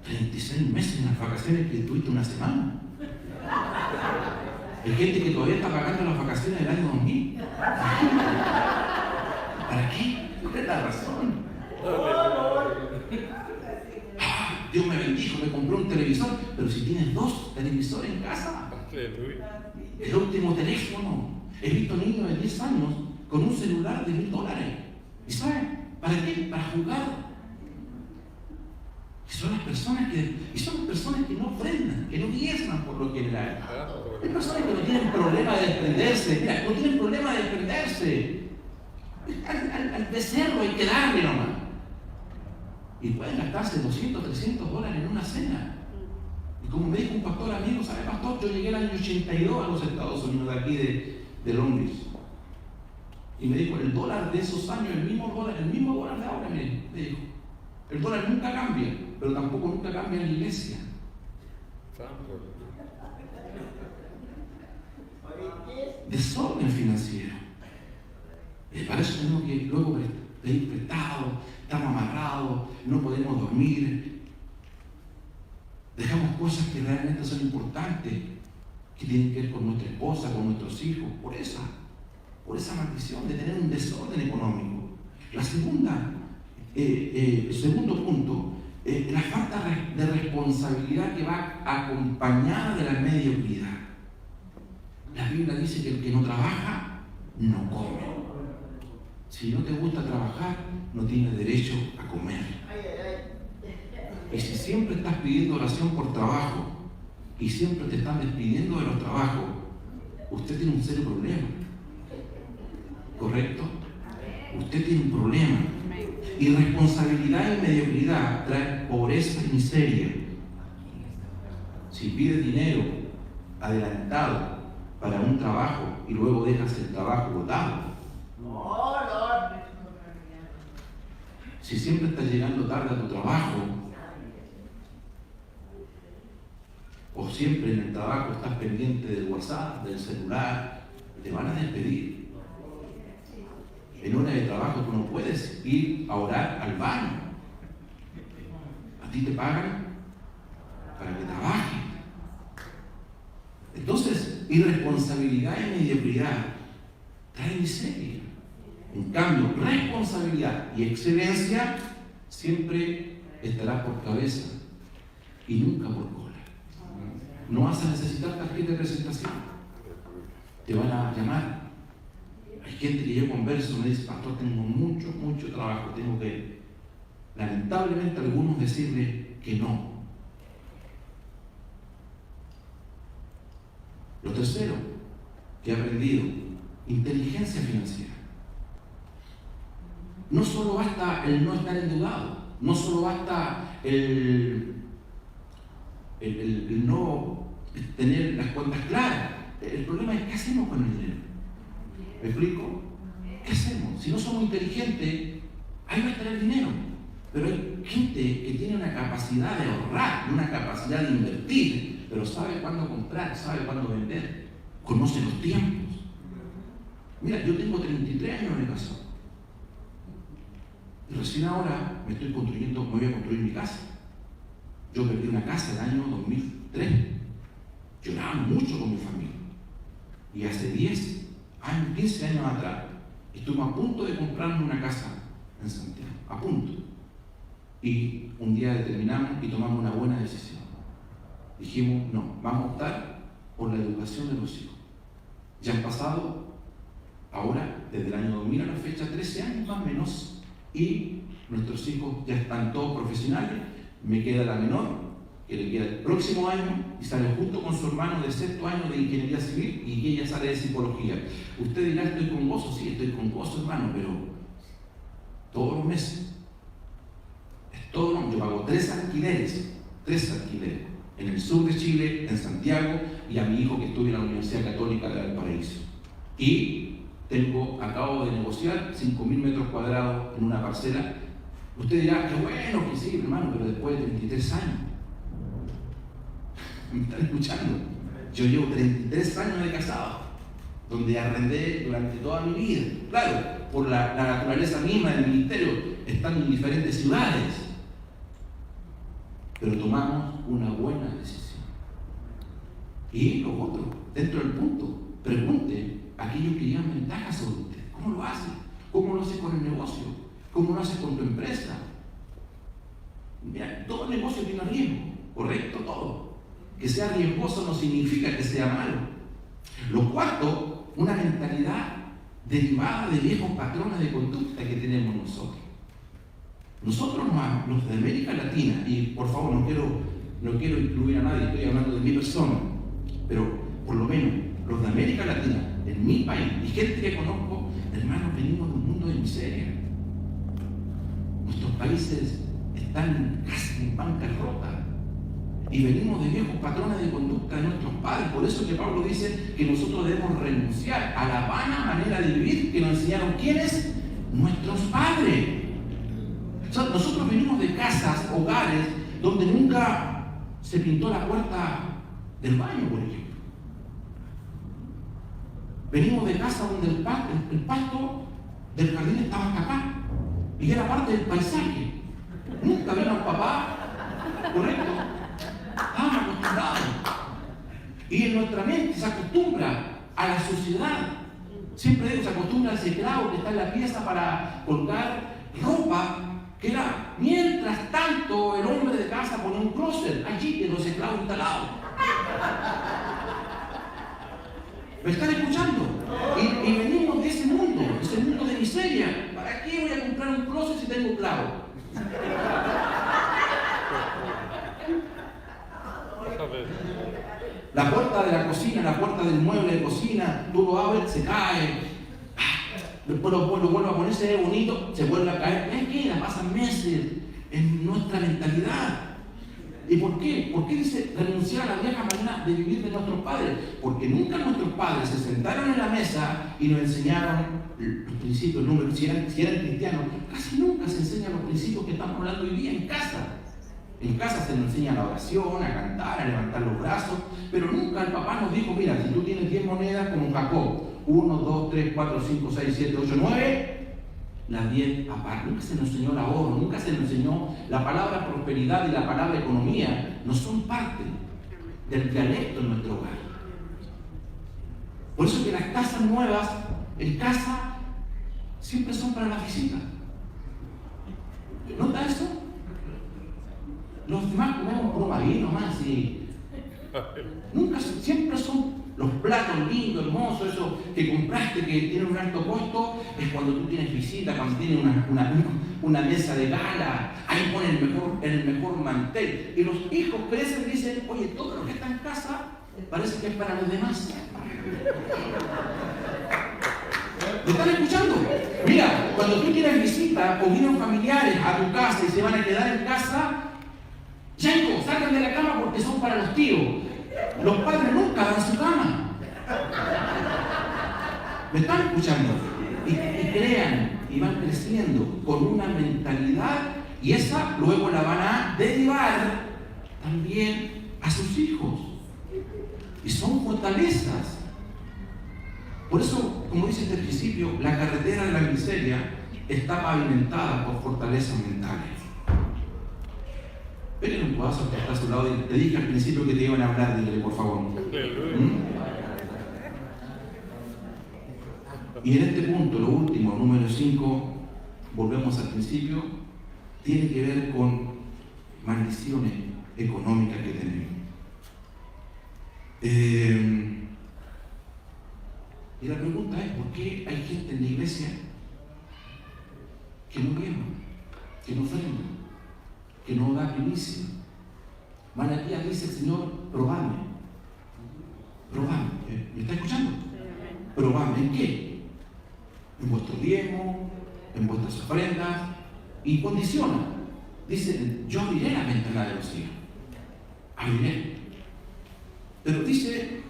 36 meses en las vacaciones que tuviste una semana. Hay gente que todavía está pagando las vacaciones del año 2000. ¿Para qué? ¿Cuál es la razón? Dios me bendijo, me compró un televisor, pero si tienes 2 televisores en casa, el último teléfono. He visto niños de 10 años con un celular de $1000. ¿Y saben para qué? Para jugar. Son las personas que no ofrendan, que no diezman por lo general. Hay personas que no tienen problema de desprenderse. Mira, no tienen problema de desprenderse. Al becerro hay que darle nomás. Y pueden gastarse $200, $300 en una cena. Y como me dijo un pastor amigo, ¿sabe, pastor? Yo llegué el año 82 a los Estados Unidos, de aquí de Londres. Y me dijo, el dólar de esos años, el mismo dólar de ahora, me dijo. El dólar nunca cambia, pero tampoco nunca cambia en la iglesia. Desorden financiero. Para eso tenemos que luego pedir prestado, estamos amarrados, no podemos dormir. Dejamos cosas que realmente son importantes, que tienen que ver con nuestra esposa, con nuestros hijos, por esa maldición de tener un desorden económico. La segunda, el segundo punto, la falta de responsabilidad que va acompañada de la mediocridad. La Biblia dice que el que no trabaja, no come. Si no te gusta trabajar, no tienes derecho a comer. Y si siempre estás pidiendo oración por trabajo y siempre te están despidiendo de los trabajos, usted tiene un serio problema. ¿Correcto? Usted tiene un problema. Irresponsabilidad y mediocridad traen pobreza y miseria. Si pides dinero adelantado para un trabajo y luego dejas el trabajo botado, si siempre estás llegando tarde a tu trabajo, o siempre en el trabajo estás pendiente del WhatsApp, del celular, te van a despedir. En hora de trabajo tú no puedes ir a orar al baño. A ti te pagan para que trabajes. Entonces, irresponsabilidad y mediocridad trae miseria. En cambio, responsabilidad y excelencia siempre estarás por cabeza y nunca por cola. No vas a necesitar tarjeta de presentación. Te van a llamar. Hay gente que yo converso, me dice, pastor, tengo mucho trabajo, tengo que, lamentablemente, algunos decirle que no. Lo tercero que he aprendido, inteligencia financiera. No solo basta el no estar endeudado, no solo basta el no tener las cuentas claras. El problema es qué hacemos con el dinero. ¿Me explico? ¿Qué hacemos? Si no somos inteligentes, ahí va a estar el dinero. Pero hay gente que tiene una capacidad de ahorrar, una capacidad de invertir, pero sabe cuándo comprar, sabe cuándo vender, conoce los tiempos. Mira, yo tengo 33 años de casado. Y recién ahora me voy a construir mi casa. Yo perdí una casa el año 2003. Lloraba mucho con mi familia. Y hace 15 años atrás, estuvimos a punto de comprarnos una casa en Santiago. A punto. Y un día determinamos y tomamos una buena decisión. Dijimos, no, vamos a optar por la educación de los hijos. Ya han pasado, ahora, desde el año 2000 a la fecha, 13 años más o menos, y nuestros hijos ya están todos profesionales. Me queda la menor, que le queda el próximo año y sale justo con su hermano de 6º año de ingeniería civil y que ella sale de psicología. Usted dirá, estoy con gozo, sí, estoy con gozo, hermano, pero todos los meses, yo pago 3 alquileres en el sur de Chile, en Santiago, y a mi hijo que estudia en la Universidad Católica de Valparaíso. Y acabo de negociar 5.000 metros cuadrados en una parcela. Usted dirá, qué bueno que sí, hermano, pero después de 33 años. ¿Me están escuchando? Yo llevo 33 años de casado, donde arrendé durante toda mi vida. Claro, por la naturaleza misma del ministerio, están en diferentes ciudades. Pero tomamos una buena decisión. Y lo otro, dentro del punto, pregunte a aquellos que llevan ventajas sobre usted. ¿Cómo lo hace? ¿Cómo lo hace con el negocio? ¿Cómo lo hace con tu empresa? Mira, todo negocio tiene riesgo, correcto, todo. Que sea riesgoso no significa que sea malo. Lo cuarto, una mentalidad derivada de viejos patrones de conducta que tenemos nosotros. Nosotros, los de América Latina, y por favor no quiero incluir a nadie, estoy hablando de mi persona, pero por lo menos los de América Latina, en mi país, y gente que conozco, hermanos, venimos de un mundo de miseria. Nuestros países están casi en bancarrota y venimos de viejos patrones de conducta de nuestros padres. Por eso que Pablo dice que nosotros debemos renunciar a la vana manera de vivir que nos enseñaron ¿quiénes? Nuestros padres. O sea, nosotros venimos de casas, hogares, donde nunca se pintó la puerta del baño, por ejemplo. Venimos de casa donde el pasto del jardín estaba hasta acá y era parte del paisaje. Nunca vino al papá, ¿correcto? Estábamos acostumbrados. Y en nuestra mente se acostumbra a la sociedad. Siempre digo, se acostumbra al esclavo que está en la pieza para colgar ropa, que era, mientras tanto, el hombre de casa ponía un closet allí de los esclavos instalados. ¿Me están escuchando? Y venimos de ese mundo de miseria. ¿Para qué voy a comprar un closet si tengo clavo? La puerta de la cocina, la puerta del mueble de cocina, tú lo abres, se cae. Después lo vuelve a poner, se ve bonito, se vuelve a caer. Es que pasan meses en nuestra mentalidad. ¿Y por qué? ¿Por qué dice renunciar a la vieja manera de vivir de nuestros padres? Porque nunca nuestros padres se sentaron en la mesa y nos enseñaron los principios, si eran cristianos, casi nunca se enseñan los principios que estamos hablando hoy día en casa. En casa se nos enseña la oración, a cantar, a levantar los brazos, pero nunca el papá nos dijo, mira, si tú tienes 10 monedas como Jacob, 1, 2, 3, 4, 5, 6, 7, 8, 9, las 10 aparte. Nunca se nos enseñó el ahorro, nunca se nos enseñó la palabra prosperidad y la palabra economía, no son parte del dialecto en nuestro hogar. Por eso que las casas nuevas, en casa, siempre son para la visita. ¿Nota eso? Los demás comemos por ahí nomás y nunca, siempre son los platos lindos, hermosos, esos que compraste que tienen un alto costo, es cuando tú tienes visita, cuando tienes una mesa de gala, ahí ponen el mejor mantel. Y los hijos crecen y dicen, oye, todo lo que está en casa parece que es para los demás. ¿Me están escuchando? Mira, cuando tú tienes visita o vienen familiares a tu casa y se van a quedar en casa, chicos, salgan de la cama porque son para los tíos. Los padres nunca dan su cama. ¿Me están escuchando? Y crean y van creciendo con una mentalidad y esa luego la van a derivar también a sus hijos. Y son fortalezas. Por eso, como dice este principio, la carretera de la miseria está pavimentada por fortalezas mentales. Pégale un codazo al que está a su lado y te dije al principio que te iban a hablar, dígale por favor. Y en este punto, lo último, número 5, volvemos al principio, tiene que ver con maldiciones económicas que tenemos. Y la pregunta es, ¿por qué hay gente en la iglesia que no quema, que no ofrenda, que no da primicia? Malaquías dice el Señor, probadme. ¿Me está escuchando? Probadme, ¿en qué? En vuestro diezmo, en vuestras ofrendas, y condiciona. Dice, yo abriré la ventana de los cielos. Abriré. Pero dice,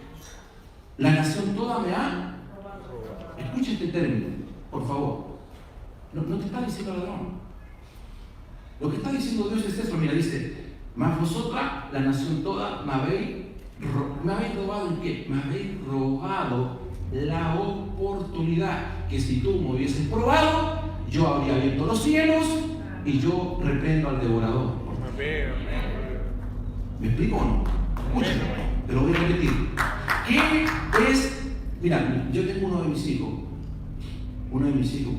la nación toda me ha. Escucha este término, por favor. No te está diciendo ladrón. Lo que está diciendo Dios es eso. Mira, dice, mas vosotras, la nación toda, me habéis robado. ¿En qué? Me habéis robado la oportunidad que si tú me hubieses probado, yo habría abierto los cielos y yo reprendo al devorador. ¿Me explico o no? Escúchame, te lo voy a repetir. ¿Qué es? Mira, yo tengo uno de mis hijos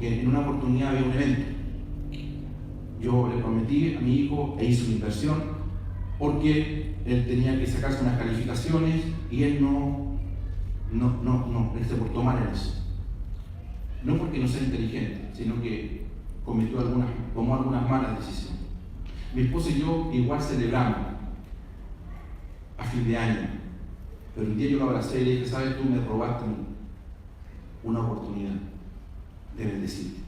que en una oportunidad había un evento. Yo le prometí a mi hijo e hizo una inversión porque él tenía que sacarse unas calificaciones y él él se portó mal en eso. No porque no sea inteligente, sino que tomó algunas malas decisiones. Mi esposa y yo igual celebramos a fin de año, pero un día yo lo abracé y le dije, ¿sabes? Tú me robaste una oportunidad de bendecirte,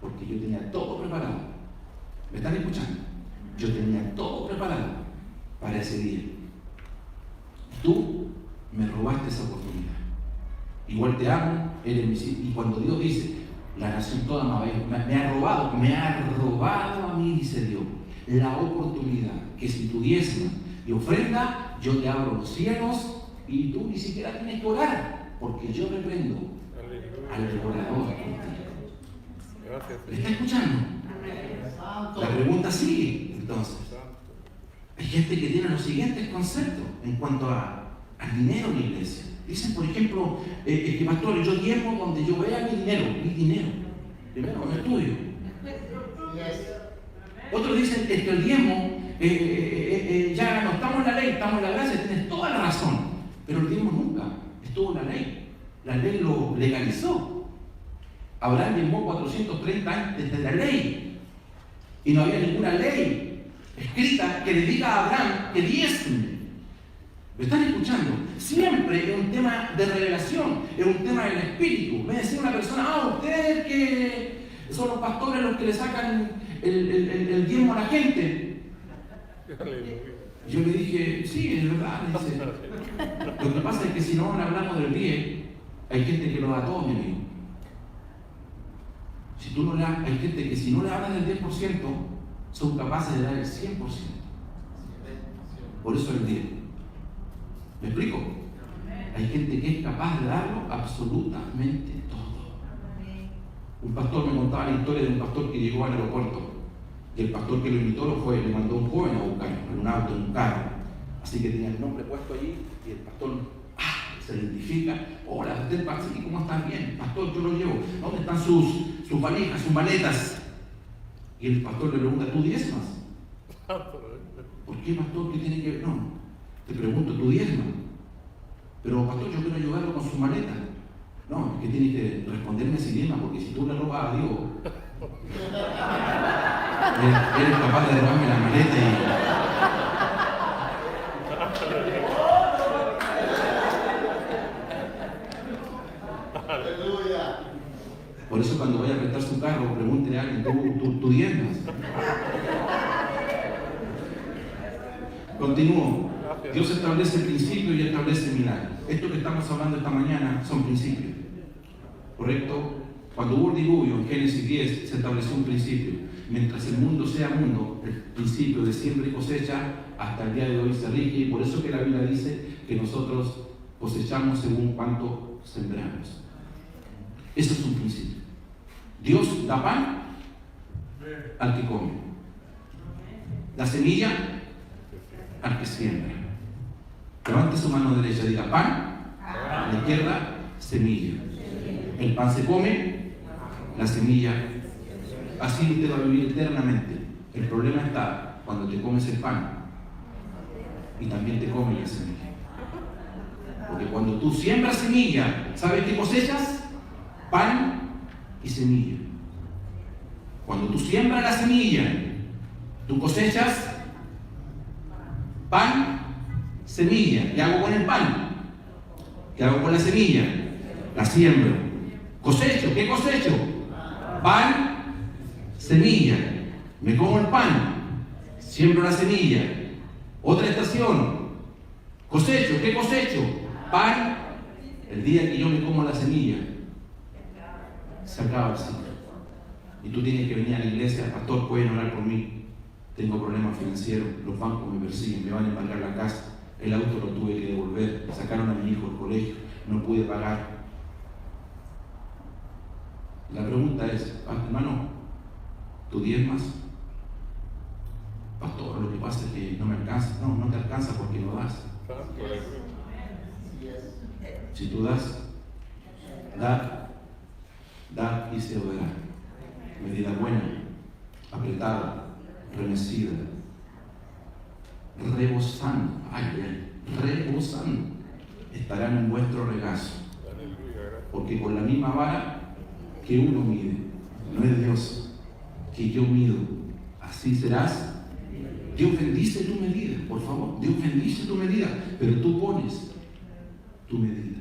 porque yo tenía todo preparado. ¿Me están escuchando? Yo tenía todo preparado para ese día. Tú me robaste esa oportunidad. Igual te amo, eres mi hijo. Y cuando Dios dice, la nación toda me ha robado a mí, dice Dios, la oportunidad que si tu diezma y ofrenda, yo te abro los cielos y tú ni siquiera tienes que orar, porque yo reprendo al devorador. ¿Me está escuchando? La pregunta sigue, entonces. Hay gente que tiene los siguientes conceptos en cuanto al dinero en la iglesia. Dicen, por ejemplo, que pastor, yo diezmo donde yo vea mi dinero. Primero, no estudio. Otros dicen que el diezmo, ya no estamos en la ley, estamos en la gracia, tienes toda la razón. Pero el diezmo nunca estuvo en la ley. La ley lo legalizó. Abraham diezmó 430 años desde la ley. Y no había ninguna ley escrita que le diga a Abraham que diezme. ¿Me están escuchando? Siempre es un tema de revelación, es un tema del espíritu. Me decía una persona, ustedes que son los pastores los que le sacan el diezmo a la gente. Yo le dije, sí, es verdad. Dice, lo que pasa es que si no hablamos del 10, hay gente que lo da todo, mi amigo. Hay gente que si no le hablan del 10%, son capaces de dar el 100%. Por eso el 10. ¿Me explico? Hay gente que es capaz de darlo absolutamente todo. Un pastor me contaba la historia de un pastor que llegó al aeropuerto. Y el pastor que lo invitó le mandó a un joven a buscar en un auto, en un carro. Así que tenía el nombre puesto allí y el pastor se identifica. Hola, usted pasa aquí, ¿cómo están? Bien, pastor, yo lo llevo. ¿Dónde están sus valijas, sus maletas? Y el pastor le pregunta, ¿tú diezmas? ¿Por qué, pastor? ¿Qué tiene que ver? No, te pregunto, ¿tú diezmas? Pero, pastor, yo quiero ayudarlo con sus maletas. No, es que tiene que responderme si diezma, porque si tú le robas a Dios, eres capaz de robarme la maleta y... Por eso cuando vaya a prestar su carro, pregúntele a alguien, ¿tú diezmas? Continúo. Dios establece principios y establece milagros. Esto que estamos hablando esta mañana son principios. ¿Correcto? Cuando hubo el diluvio en Génesis 10 se estableció un principio. Mientras el mundo sea mundo, el principio de siembra y cosecha hasta el día de hoy se rige, y por eso que la Biblia dice que nosotros cosechamos según cuánto sembramos. Eso es un principio. Dios da pan al que come, la semilla al que siembra. Levante su mano derecha y diga pan, a la izquierda semilla. El pan se come, la semilla. Así usted va a vivir eternamente. El problema está cuando te comes el pan y también te comes la semilla. Porque cuando tú siembras semilla, ¿sabes qué cosechas? Pan y semilla. Cuando tú siembras la semilla, tú cosechas pan, semilla. ¿Qué hago con el pan? ¿Qué hago con la semilla? La siembro. Cosecho. ¿Qué cosecho? Pan, semilla. Me como el pan, siembro la semilla. Otra estación. Cosecho. ¿Qué cosecho? Pan. El día que yo me como la semilla, se acaba el ciclo. Y tú tienes que venir a la iglesia, pastor, pueden orar por mí. Tengo problemas financieros, los bancos me persiguen, me van a embargar la casa, el auto lo tuve que devolver, sacaron a mi hijo del colegio, no pude pagar. La pregunta es, hermano, ¿tú diezmas? Pastor, lo que pasa es que no me alcanza. No, no te alcanza porque no das. Si tú das, da y se oirá. Medida buena, apretada, remecida, rebosando, rebosando, estarán en vuestro regazo. Porque con la misma vara que uno mide, no es Dios, que yo mido, así serás. Dios bendice tu medida, por favor. Dios bendice tu medida, pero tú pones tu medida.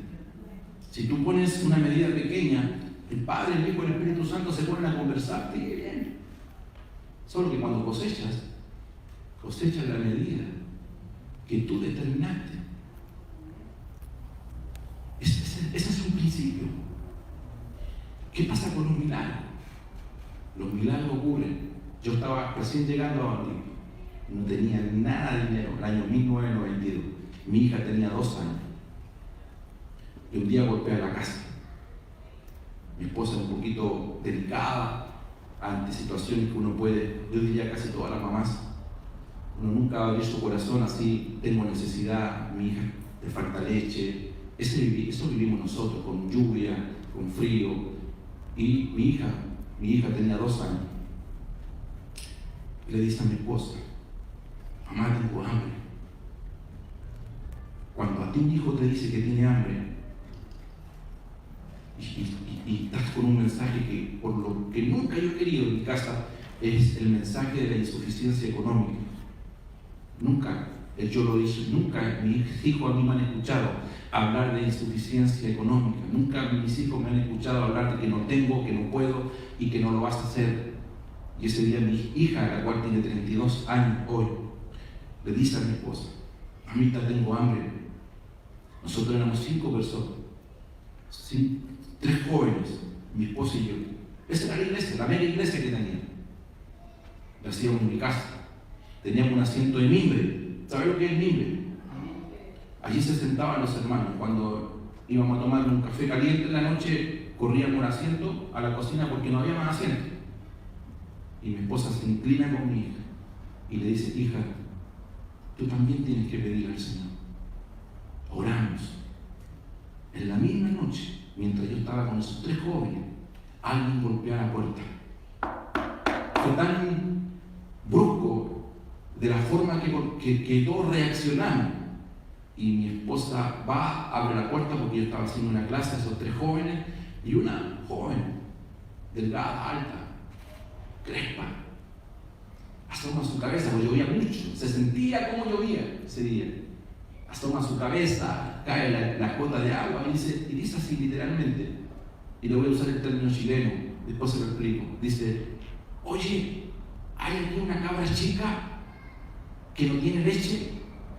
Si tú pones una medida pequeña, el Padre, el Hijo y el Espíritu Santo se ponen a conversar, y bien. Solo que cuando cosechas la medida que tú determinaste. Ese es un principio. ¿Qué pasa con los milagros? Los milagros ocurren. Yo estaba recién llegando a Valdivia, no tenía nada de dinero, el año 1992. Mi hija tenía 2 años. Y un día golpeé a la casa. Mi esposa es un poquito delicada ante situaciones que uno puede, yo diría casi todas las mamás, uno nunca va a abrir su corazón así, tengo necesidad, mi hija, te falta leche. Eso vivimos nosotros, con lluvia, con frío. Y mi hija tenía 2 años. Y le dice a mi esposa, mamá, tengo hambre. Cuando a ti un hijo te dice que tiene hambre, y estás con un mensaje que, por lo que nunca yo he querido en mi casa, es el mensaje de la insuficiencia económica. Nunca, yo lo dije, nunca mis hijos a mí me han escuchado hablar de insuficiencia económica. Nunca mis hijos me han escuchado hablar de que no tengo, que no puedo y que no lo vas a hacer. Y ese día mi hija, la cual tiene 32 años hoy, le dice a mi esposa, mamita, tengo hambre. Nosotros éramos 5 personas, 3 jóvenes, mi esposa y yo. Esa era la iglesia, la mera iglesia que tenía. La hacíamos en mi casa. Teníamos un asiento de mimbre. ¿Sabes lo que es mimbre? Allí se sentaban los hermanos. Cuando íbamos a tomar un café caliente en la noche, corríamos un asiento a la cocina porque no había más asiento. Y mi esposa se inclina con mi hija y le dice, hija, tú también tienes que pedir al Señor. Oramos. En la misma noche, mientras yo estaba con esos 3 jóvenes, alguien golpeó la puerta. Fue tan brusco de la forma que todos reaccionamos. Y mi esposa va, abre la puerta porque yo estaba haciendo una clase a esos 3 jóvenes, y una joven, delgada, alta, crespa, asoma su cabeza, porque llovía mucho, se sentía como llovía ese día. Asoma su cabeza, cae la gota de agua y dice así literalmente, y le voy a usar el término chileno, después se lo explico. Dice, oye, hay aquí una cabra chica que no tiene leche.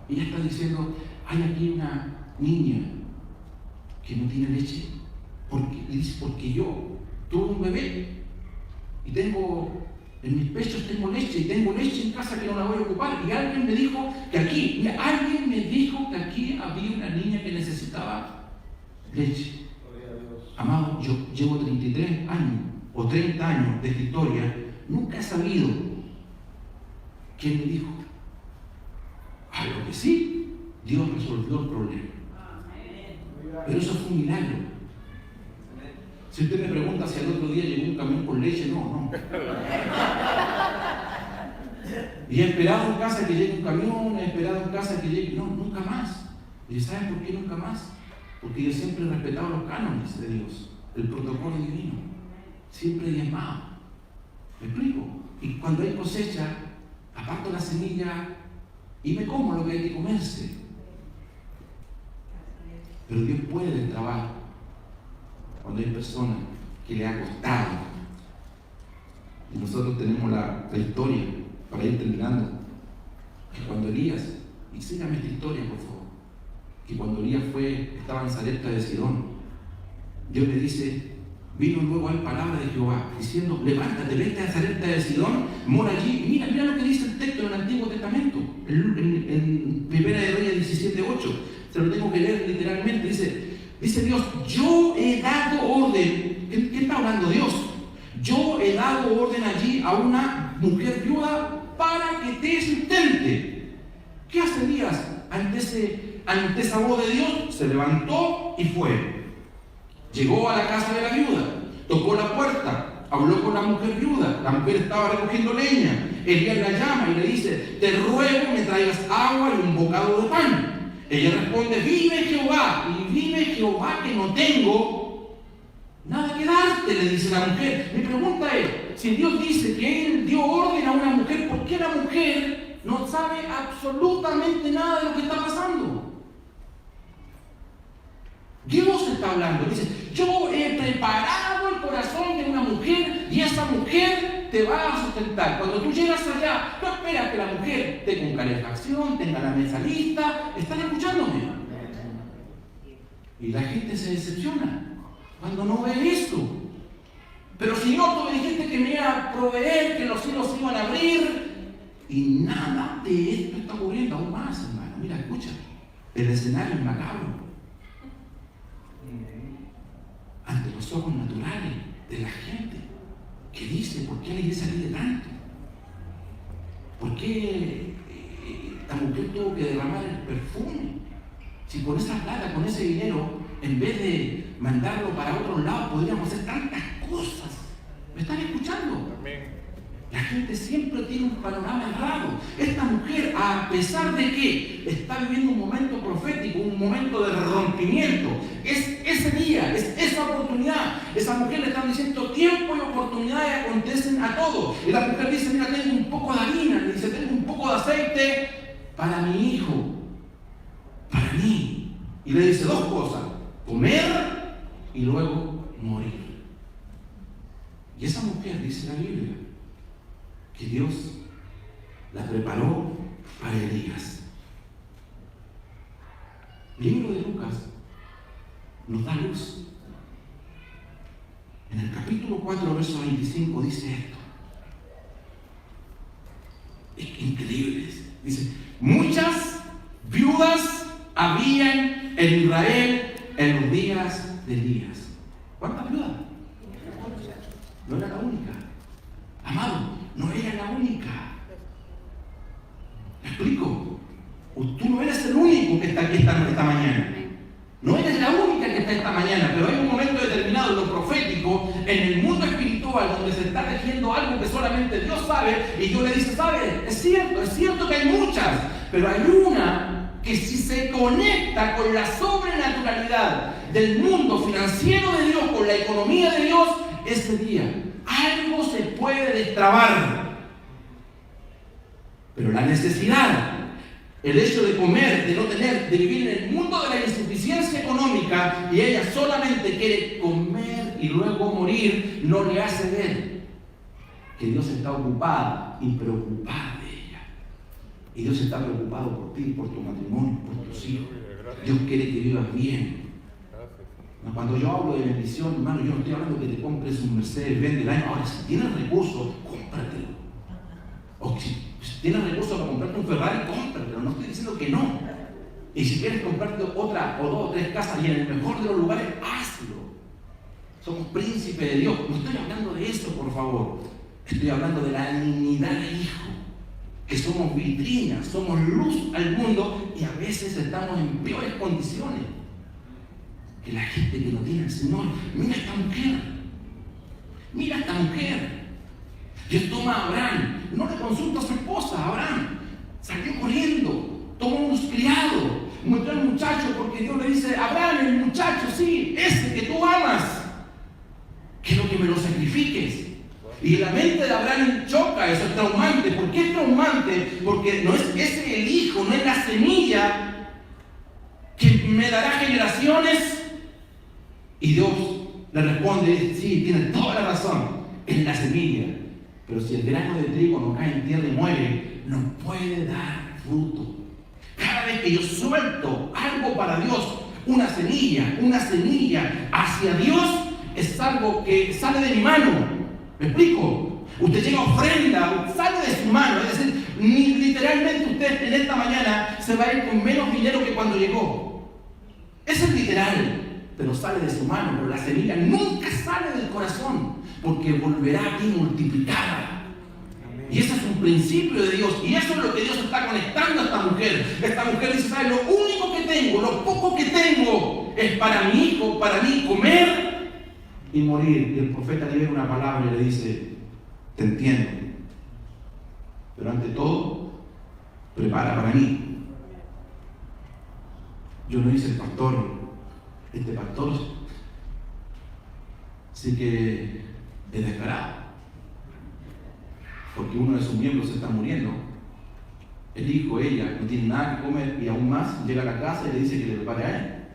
Y ella está diciendo, hay aquí una niña que no tiene leche. Y dice, porque yo tuve un bebé y en mis pechos tengo leche, y tengo leche en casa que no la voy a ocupar. Y alguien me dijo que aquí había una niña que necesitaba leche. Amado, yo llevo 33 años o 30 años de esta historia, nunca he sabido quién me dijo. A lo que sí, Dios resolvió el problema. Pero eso fue un milagro. Si usted me pregunta si al otro día llegó un camión con leche, no. Y he esperado en casa que llegue un camión, he esperado en casa que llegue... No, nunca más. ¿Y saben por qué nunca más? Porque yo siempre he respetado los cánones de Dios, el protocolo divino. Siempre he diezmado. ¿Me explico? Y cuando hay cosecha, aparto la semilla y me como lo que hay que comerse. Pero Dios puede del trabajo cuando hay personas que le ha costado. Y nosotros tenemos la historia para ir terminando, que cuando Elías, y sígame esta historia por favor, que cuando Elías estaba en Sarepta de Sidón, Dios le dice, vino luego a él palabra de Jehová, diciendo, levántate, vete a Sarepta de Sidón, mora allí. Mira lo que dice el texto en el Antiguo Testamento, en 1 de Reyes 17:8, se lo tengo que leer literalmente, dice Dios, yo he dado orden. ¿Qué está hablando Dios? Yo he dado orden allí a una mujer viuda para que te sustente. ¿Qué hace Elías ante esa voz de Dios? Se levantó y fue. Llegó a la casa de la viuda, tocó la puerta, habló con la mujer viuda. La mujer estaba recogiendo leña. Elías la llama y le dice, te ruego me traigas agua y un bocado de pan. Ella responde, vive Jehová, y vive Jehová que no tengo. Nada que darte, le dice la mujer. Mi pregunta es, si Dios dice que Él dio orden a una mujer, ¿por qué la mujer no sabe absolutamente nada de lo que está pasando? Dios está hablando, dice, yo he preparado el corazón de una mujer y esa mujer te va a sustentar. Cuando tú llegas allá, no esperas que la mujer tenga un calefacción, tenga la mesa lista. ¿Están escuchándome? Y la gente se decepciona cuando no ve esto. Pero Señor, tú me dijiste que me iba a proveer, que los cielos se iban a abrir, y nada de esto está ocurriendo. Aún más, hermano. Mira, escucha, el escenario es macabro. Ante los ojos naturales de la gente que dice, ¿por qué la iglesia pide tanto? ¿Por qué esta mujer tuvo que derramar el perfume? Si con esa plata, con ese dinero, en vez de mandarlo para otros lados, podríamos hacer tantas cosas. ¿Me están escuchando? Amén. La gente siempre tiene un panorama errado. Esta mujer, a pesar de que está viviendo un momento profético, un momento de rompimiento, es ese día, es esa oportunidad. Esa mujer le están diciendo tiempo y oportunidades acontecen a todos. Y la mujer dice, mira, tengo un poco de harina, le dice, tengo un poco de aceite para mi hijo, para mí. Y le dice dos cosas, comer y luego morir. Y esa mujer, dice la Biblia, que Dios la preparó para Elías. El libro de Lucas nos da luz. En el capítulo 4, verso 25 dice esto. Es increíble. Dice, muchas viudas habían en Israel en los días de Elías. ¿Cuántas viudas? No era la única. Amado, no era la única. ¿Me explico? Tú no eres el único que está aquí esta mañana. No eres la única que está esta mañana, pero hay un momento determinado en lo profético, en el mundo espiritual, donde se está tejiendo algo que solamente Dios sabe, y Dios le dice, ¿sabe? Es cierto que hay muchas, pero hay una que si se conecta con la sobrenaturalidad del mundo financiero de Dios, con la economía de Dios, ese día algo se puede destrabar. Pero la necesidad, el hecho de comer, de no tener, de vivir en el mundo de la insuficiencia económica, y ella solamente quiere comer y luego morir, no le hace ver que Dios está ocupado y preocupado de ella. Y Dios está preocupado por ti, por tu matrimonio, por tus hijos. Dios quiere que vivas bien. Cuando yo hablo de bendición, hermano, yo no estoy hablando de que te compres un Mercedes-Benz del año. Ahora, si tienes recursos, cómpratelo. O si tienes recursos para comprarte un Ferrari, cómpratelo. No estoy diciendo que no. Y si quieres comprarte otra o dos o tres casas y en el mejor de los lugares, hazlo. Somos príncipes de Dios. No estoy hablando de eso, por favor. Estoy hablando de la dignidad de hijo. Que somos vitrinas, somos luz al mundo y a veces estamos en peores condiciones que la gente que no tiene al Señor. Mira esta mujer. Mira esta mujer. Dios toma a Abraham. No le consulta a su esposa. Abraham salió corriendo. Tomó unos criados. Mostró al muchacho porque Dios le dice, Abraham, el muchacho, sí, ese que tú amas, quiero que me lo sacrifiques. Y la mente de Abraham choca, eso es traumante. ¿Por qué es traumante? Porque no es ese el hijo, no es la semilla que me dará generaciones. Y Dios le responde, sí, tiene toda la razón, es la semilla. Pero si el grano de trigo no cae en tierra y muere, no puede dar fruto. Cada vez que yo suelto algo para Dios, una semilla hacia Dios, es algo que sale de mi mano. ¿Me explico? Usted llega a ofrenda, sale de su mano. Es decir, literalmente usted en esta mañana se va a ir con menos dinero que cuando llegó. Eso es literal. Pero sale de su mano, pero la semilla nunca sale del corazón, porque volverá aquí multiplicada. Amén. Y ese es un principio de Dios, y eso es lo que Dios está conectando a esta mujer. Esta mujer dice, ¿sabes? Lo único que tengo, lo poco que tengo, es para mi hijo, para mí comer y morir. Y el profeta le viene una palabra y le dice, te entiendo, pero ante todo, prepara para mí. Yo no hice el pastor. Este pastor Así que es descarado, porque uno de sus miembros se está muriendo. El hijo, ella, no tiene nada que comer y aún más llega a la casa y le dice que le prepare a él.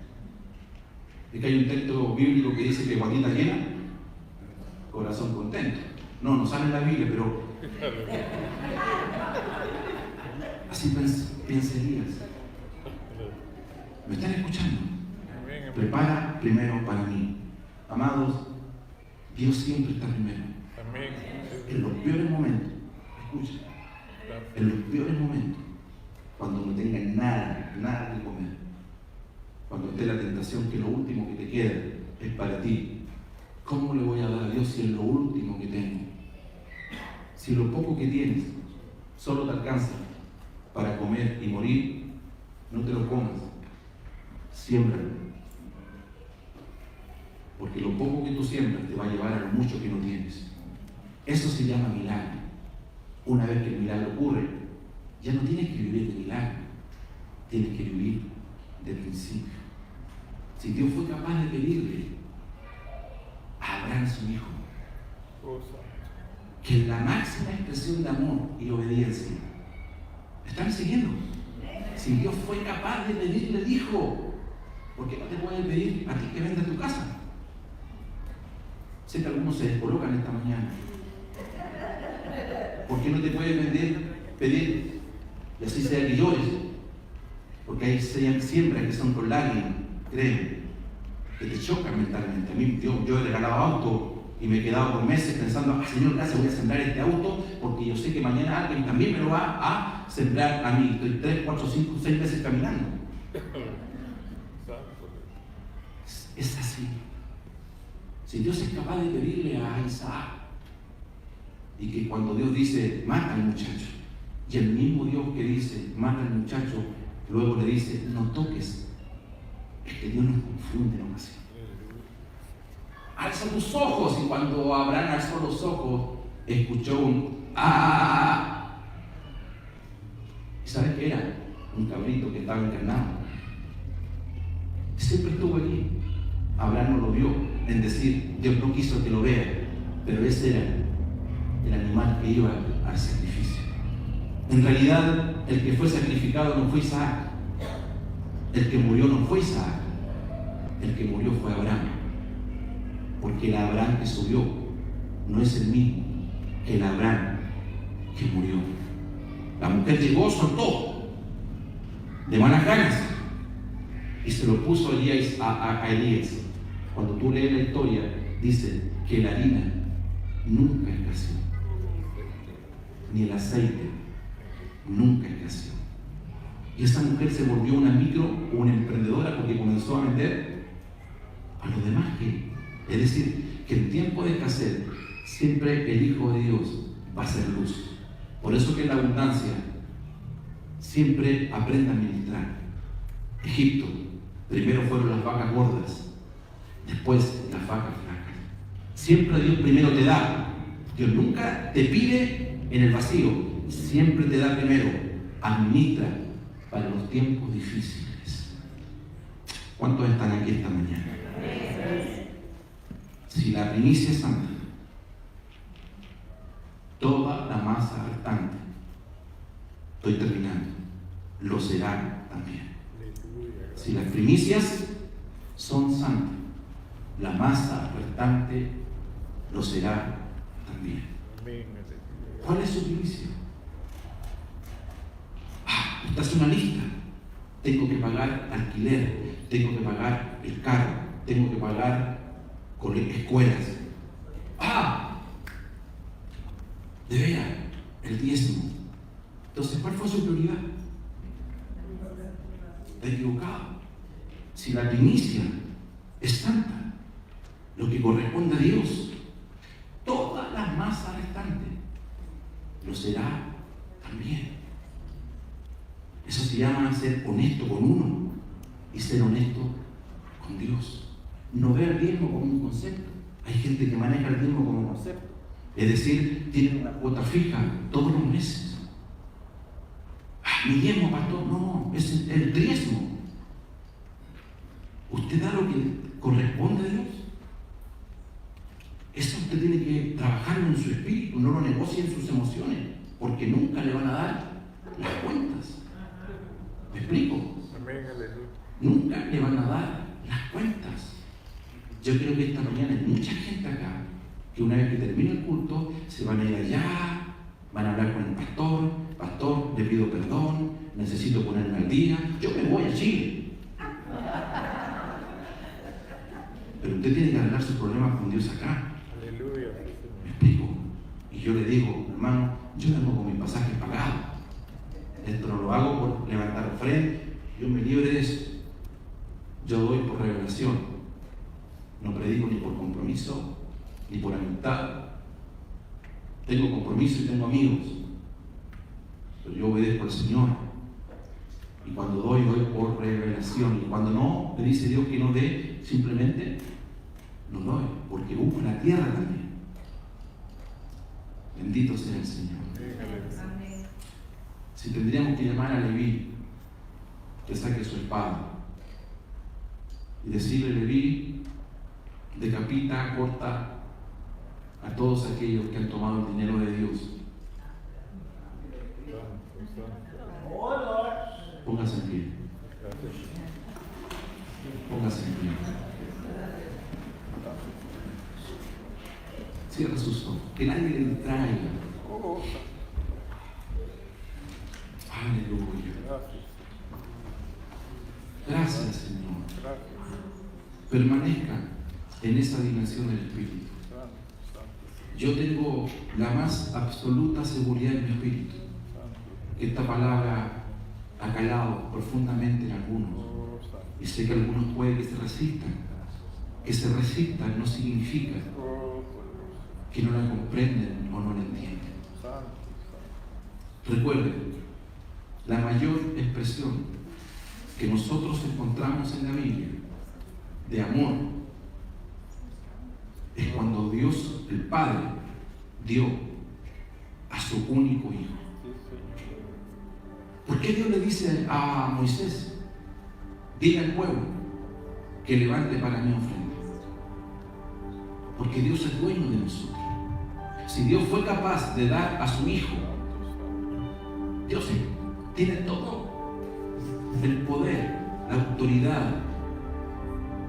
Es que hay un texto bíblico que dice que guatita llena, corazón contento. No sale en la Biblia, pero así pensarías. ¿Me están escuchando? Prepara primero para mí. Amados, Dios siempre está primero. En los peores momentos, escucha, en los peores momentos, cuando no tengas nada que comer, cuando esté la tentación que lo último que te queda es para ti, ¿cómo le voy a dar a Dios si es lo último que tengo? Si lo poco que tienes solo te alcanza para comer y morir, no te lo comas, siémbralo. Porque lo poco que tú siembras te va a llevar a lo mucho que no tienes. Eso se llama milagro. Una vez que el milagro ocurre, ya no tienes que vivir de milagro, tienes que vivir de principio. Si Dios fue capaz de pedirle a Abraham, su hijo, que la máxima expresión de amor y obediencia, ¿están siguiendo? Si Dios fue capaz de pedirle al hijo, ¿por qué no te puede pedir a ti que vendas tu casa? Sé que algunos se descolocan esta mañana. ¿Por qué no te puede pedir y así sea que llores? Porque hay siembras que son con lágrimas, créeme, que te chocan mentalmente. A mí, yo he regalado auto y me he quedado por meses pensando, Señor, gracias, voy a sembrar este auto porque yo sé que mañana alguien también me lo va a sembrar a mí. Estoy 3, 4, 5, 6 veces caminando. Es así. Si Dios es capaz de pedirle a Isaac, y que cuando Dios dice, mata al muchacho, y el mismo Dios que dice, mata al muchacho, luego le dice, no toques, es que Dios nos confunde en ocasiones. Alza tus ojos, y cuando Abraham alzó los ojos, escuchó un ¡ah! ¿Y sabes qué era? Un cabrito que estaba encarnado. Siempre estuvo allí. Abraham no lo vio, en decir, Dios no quiso que lo vea, pero ese era el animal que iba al sacrificio. En realidad, el que fue sacrificado no fue Isaac, el que murió no fue Isaac, el que murió fue Abraham, porque el Abraham que subió no es el mismo que el Abraham que murió. La mujer llegó, soltó de malas ganas y se lo puso allí a Elías. Cuando tú lees la historia, dice que la harina nunca escaseó, ni el aceite nunca escaseó. Y esa mujer se volvió una micro o una emprendedora porque comenzó a vender a los demás. Es decir, que en tiempo de escasez siempre el Hijo de Dios va a ser luz. Por eso que en la abundancia siempre aprenda a administrar. Egipto, primero fueron las vacas gordas, después las vacas flacas. Siempre Dios primero te da. Dios nunca te pide en el vacío, siempre te da primero. Administra para los tiempos difíciles. ¿Cuántos están aquí esta mañana? Si la primicia es santa, toda la masa restante, estoy terminando, lo será también. Si las primicias son santas, la masa restante lo será también. ¿Cuál es su primicia? Usted hace una lista. Tengo que pagar alquiler, tengo que pagar el carro, tengo que pagar escuelas. De veras, el diezmo. Entonces, ¿cuál fue su prioridad? Equivocado. Si la primicia es santa, lo que corresponde a Dios, toda la masa restante lo será también. Eso se llama ser honesto con uno y ser honesto con Dios. No ver el diezmo como un concepto. Hay gente que maneja el diezmo como un concepto. Es decir, tienen una cuota fija todos los meses. Mi diezmo, pastor, no, es el diezmo. Usted da lo que corresponde a Dios. Eso usted tiene que trabajarlo en su espíritu, no lo negocie en sus emociones, porque nunca le van a dar las cuentas. ¿Me explico? Nunca le van a dar las cuentas. Yo creo que esta mañana hay mucha gente acá que una vez que termine el culto se van a ir allá, van a hablar con el pastor. Pastor, le pido perdón, necesito ponerme al día, yo me voy a Chile. Pero usted tiene que arreglar sus problemas con Dios acá. Aleluya. ¿Me explico? Y yo le digo, hermano, yo vengo con mis pasajes pagados. Esto no lo hago por levantar ofrenda, yo me libre de eso. Yo doy por revelación. No predico ni por compromiso, ni por amistad. Tengo compromiso y tengo amigos. Pero yo obedezco al Señor. Y cuando doy por revelación. Y cuando no, me dice Dios que no dé, simplemente no doy. Porque hubo en la tierra también. Bendito sea el Señor. Si tendríamos que llamar a Leví, que saque su espada y decirle: Leví, decapita, corta a todos aquellos que han tomado el dinero de Dios. Póngase en pie. Póngase en pie. Cierra sus ojos. Que nadie le distraiga. Aleluya. Gracias, Señor. Permanezca en esa dimensión del Espíritu. Yo tengo la más absoluta seguridad en mi espíritu que esta palabra ha calado profundamente en algunos. Y sé que algunos pueden que se resistan. Que se resistan no significa que no la comprenden o no la entienden. Recuerden, la mayor expresión que nosotros encontramos en la Biblia de amor es cuando Dios, el Padre, dio a su único Hijo. ¿Por qué Dios le dice a Moisés: dile al pueblo que levante para mí ofrenda? Porque Dios es dueño de nosotros. Si Dios fue capaz de dar a su Hijo, Dios tiene todo el poder, la autoridad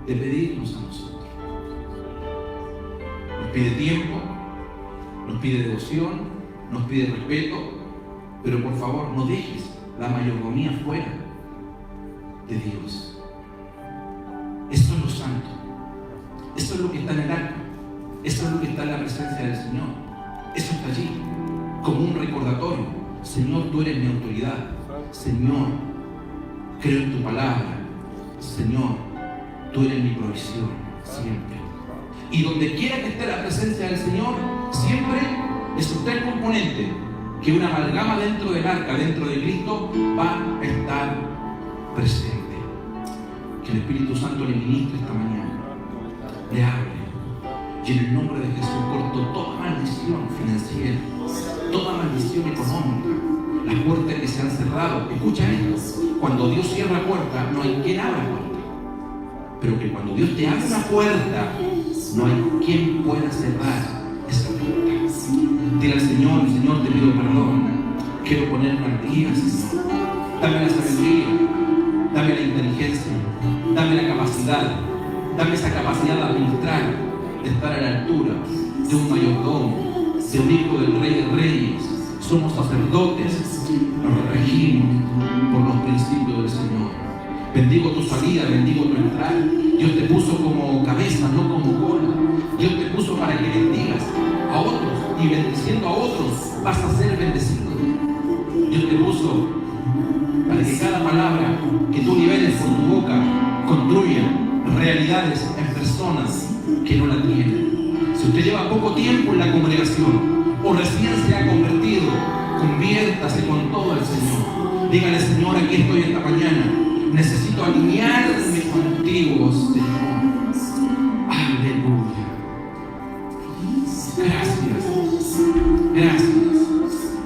de pedirnos a nosotros. Nos pide tiempo, nos pide devoción, nos pide respeto, pero por favor no dejes la mayordomía fuera de Dios. Eso es lo santo, eso es lo que está en el arca, eso es lo que está en la presencia del Señor, eso está allí como un recordatorio. Señor, tú eres mi autoridad. Señor, creo en tu palabra. Señor, tú eres mi provisión siempre. Y donde quiera que esté la presencia del Señor, siempre es usted el componente que una amalgama dentro del arca, dentro de Cristo, va a estar presente. Que el Espíritu Santo le ministre esta mañana, le hable. Y en el nombre de Jesús corto toda maldición financiera, toda maldición económica, las puertas que se han cerrado. Escucha esto: cuando Dios cierra puerta, no hay quien abra puerta. Pero que cuando Dios te abre una puerta, no hay quien pueda cerrar esa puerta. Dile al Señor: Señor, te pido perdón. Quiero ponerme al día, Señor. Dame la sabiduría, dame la inteligencia, dame la capacidad, dame esa capacidad de administrar, de estar a la altura de un mayordomo, de un hijo del Rey de Reyes. Somos sacerdotes, nos regimos por los principios del Señor. Bendigo tu salida, bendigo tu entrada. Dios te puso como cabeza, no como cola. Dios te puso para que bendigas a otros, y bendiciendo a otros vas a ser bendecido. Dios te puso para que cada palabra que tú liberes con tu boca construya realidades en personas que no la tienen. Si usted lleva poco tiempo en la congregación o recién se ha convertido, conviértase con todo al Señor. Dígale: Señor, aquí estoy esta mañana. Necesito alinearme contigo, Señor. Aleluya.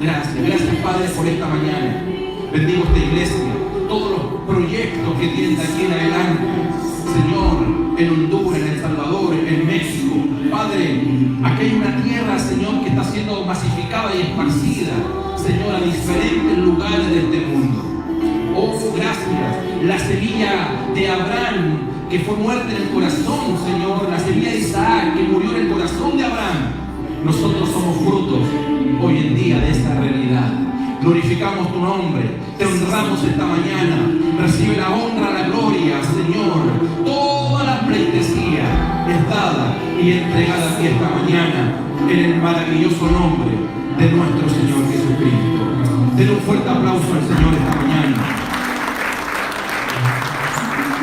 Gracias, Padre, por esta mañana. Bendigo esta iglesia, todos los proyectos que tienen de aquí en adelante, Señor, en Honduras, en El Salvador, en México. Padre, siendo masificada y esparcida, Señor, a diferentes lugares de este mundo. Oh, gracias. La semilla de Abraham, que fue muerta en el corazón, Señor, la semilla de Isaac, que murió en el corazón de Abraham. Nosotros somos frutos hoy en día de esta realidad. Glorificamos tu nombre, te honramos esta mañana. Recibe la honra, la gloria, Señor. Toda la pleitesía es dada y entregada aquí esta mañana en el maravilloso nombre de nuestro Señor Jesucristo. Den un fuerte aplauso al Señor esta mañana.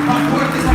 Más fuerte.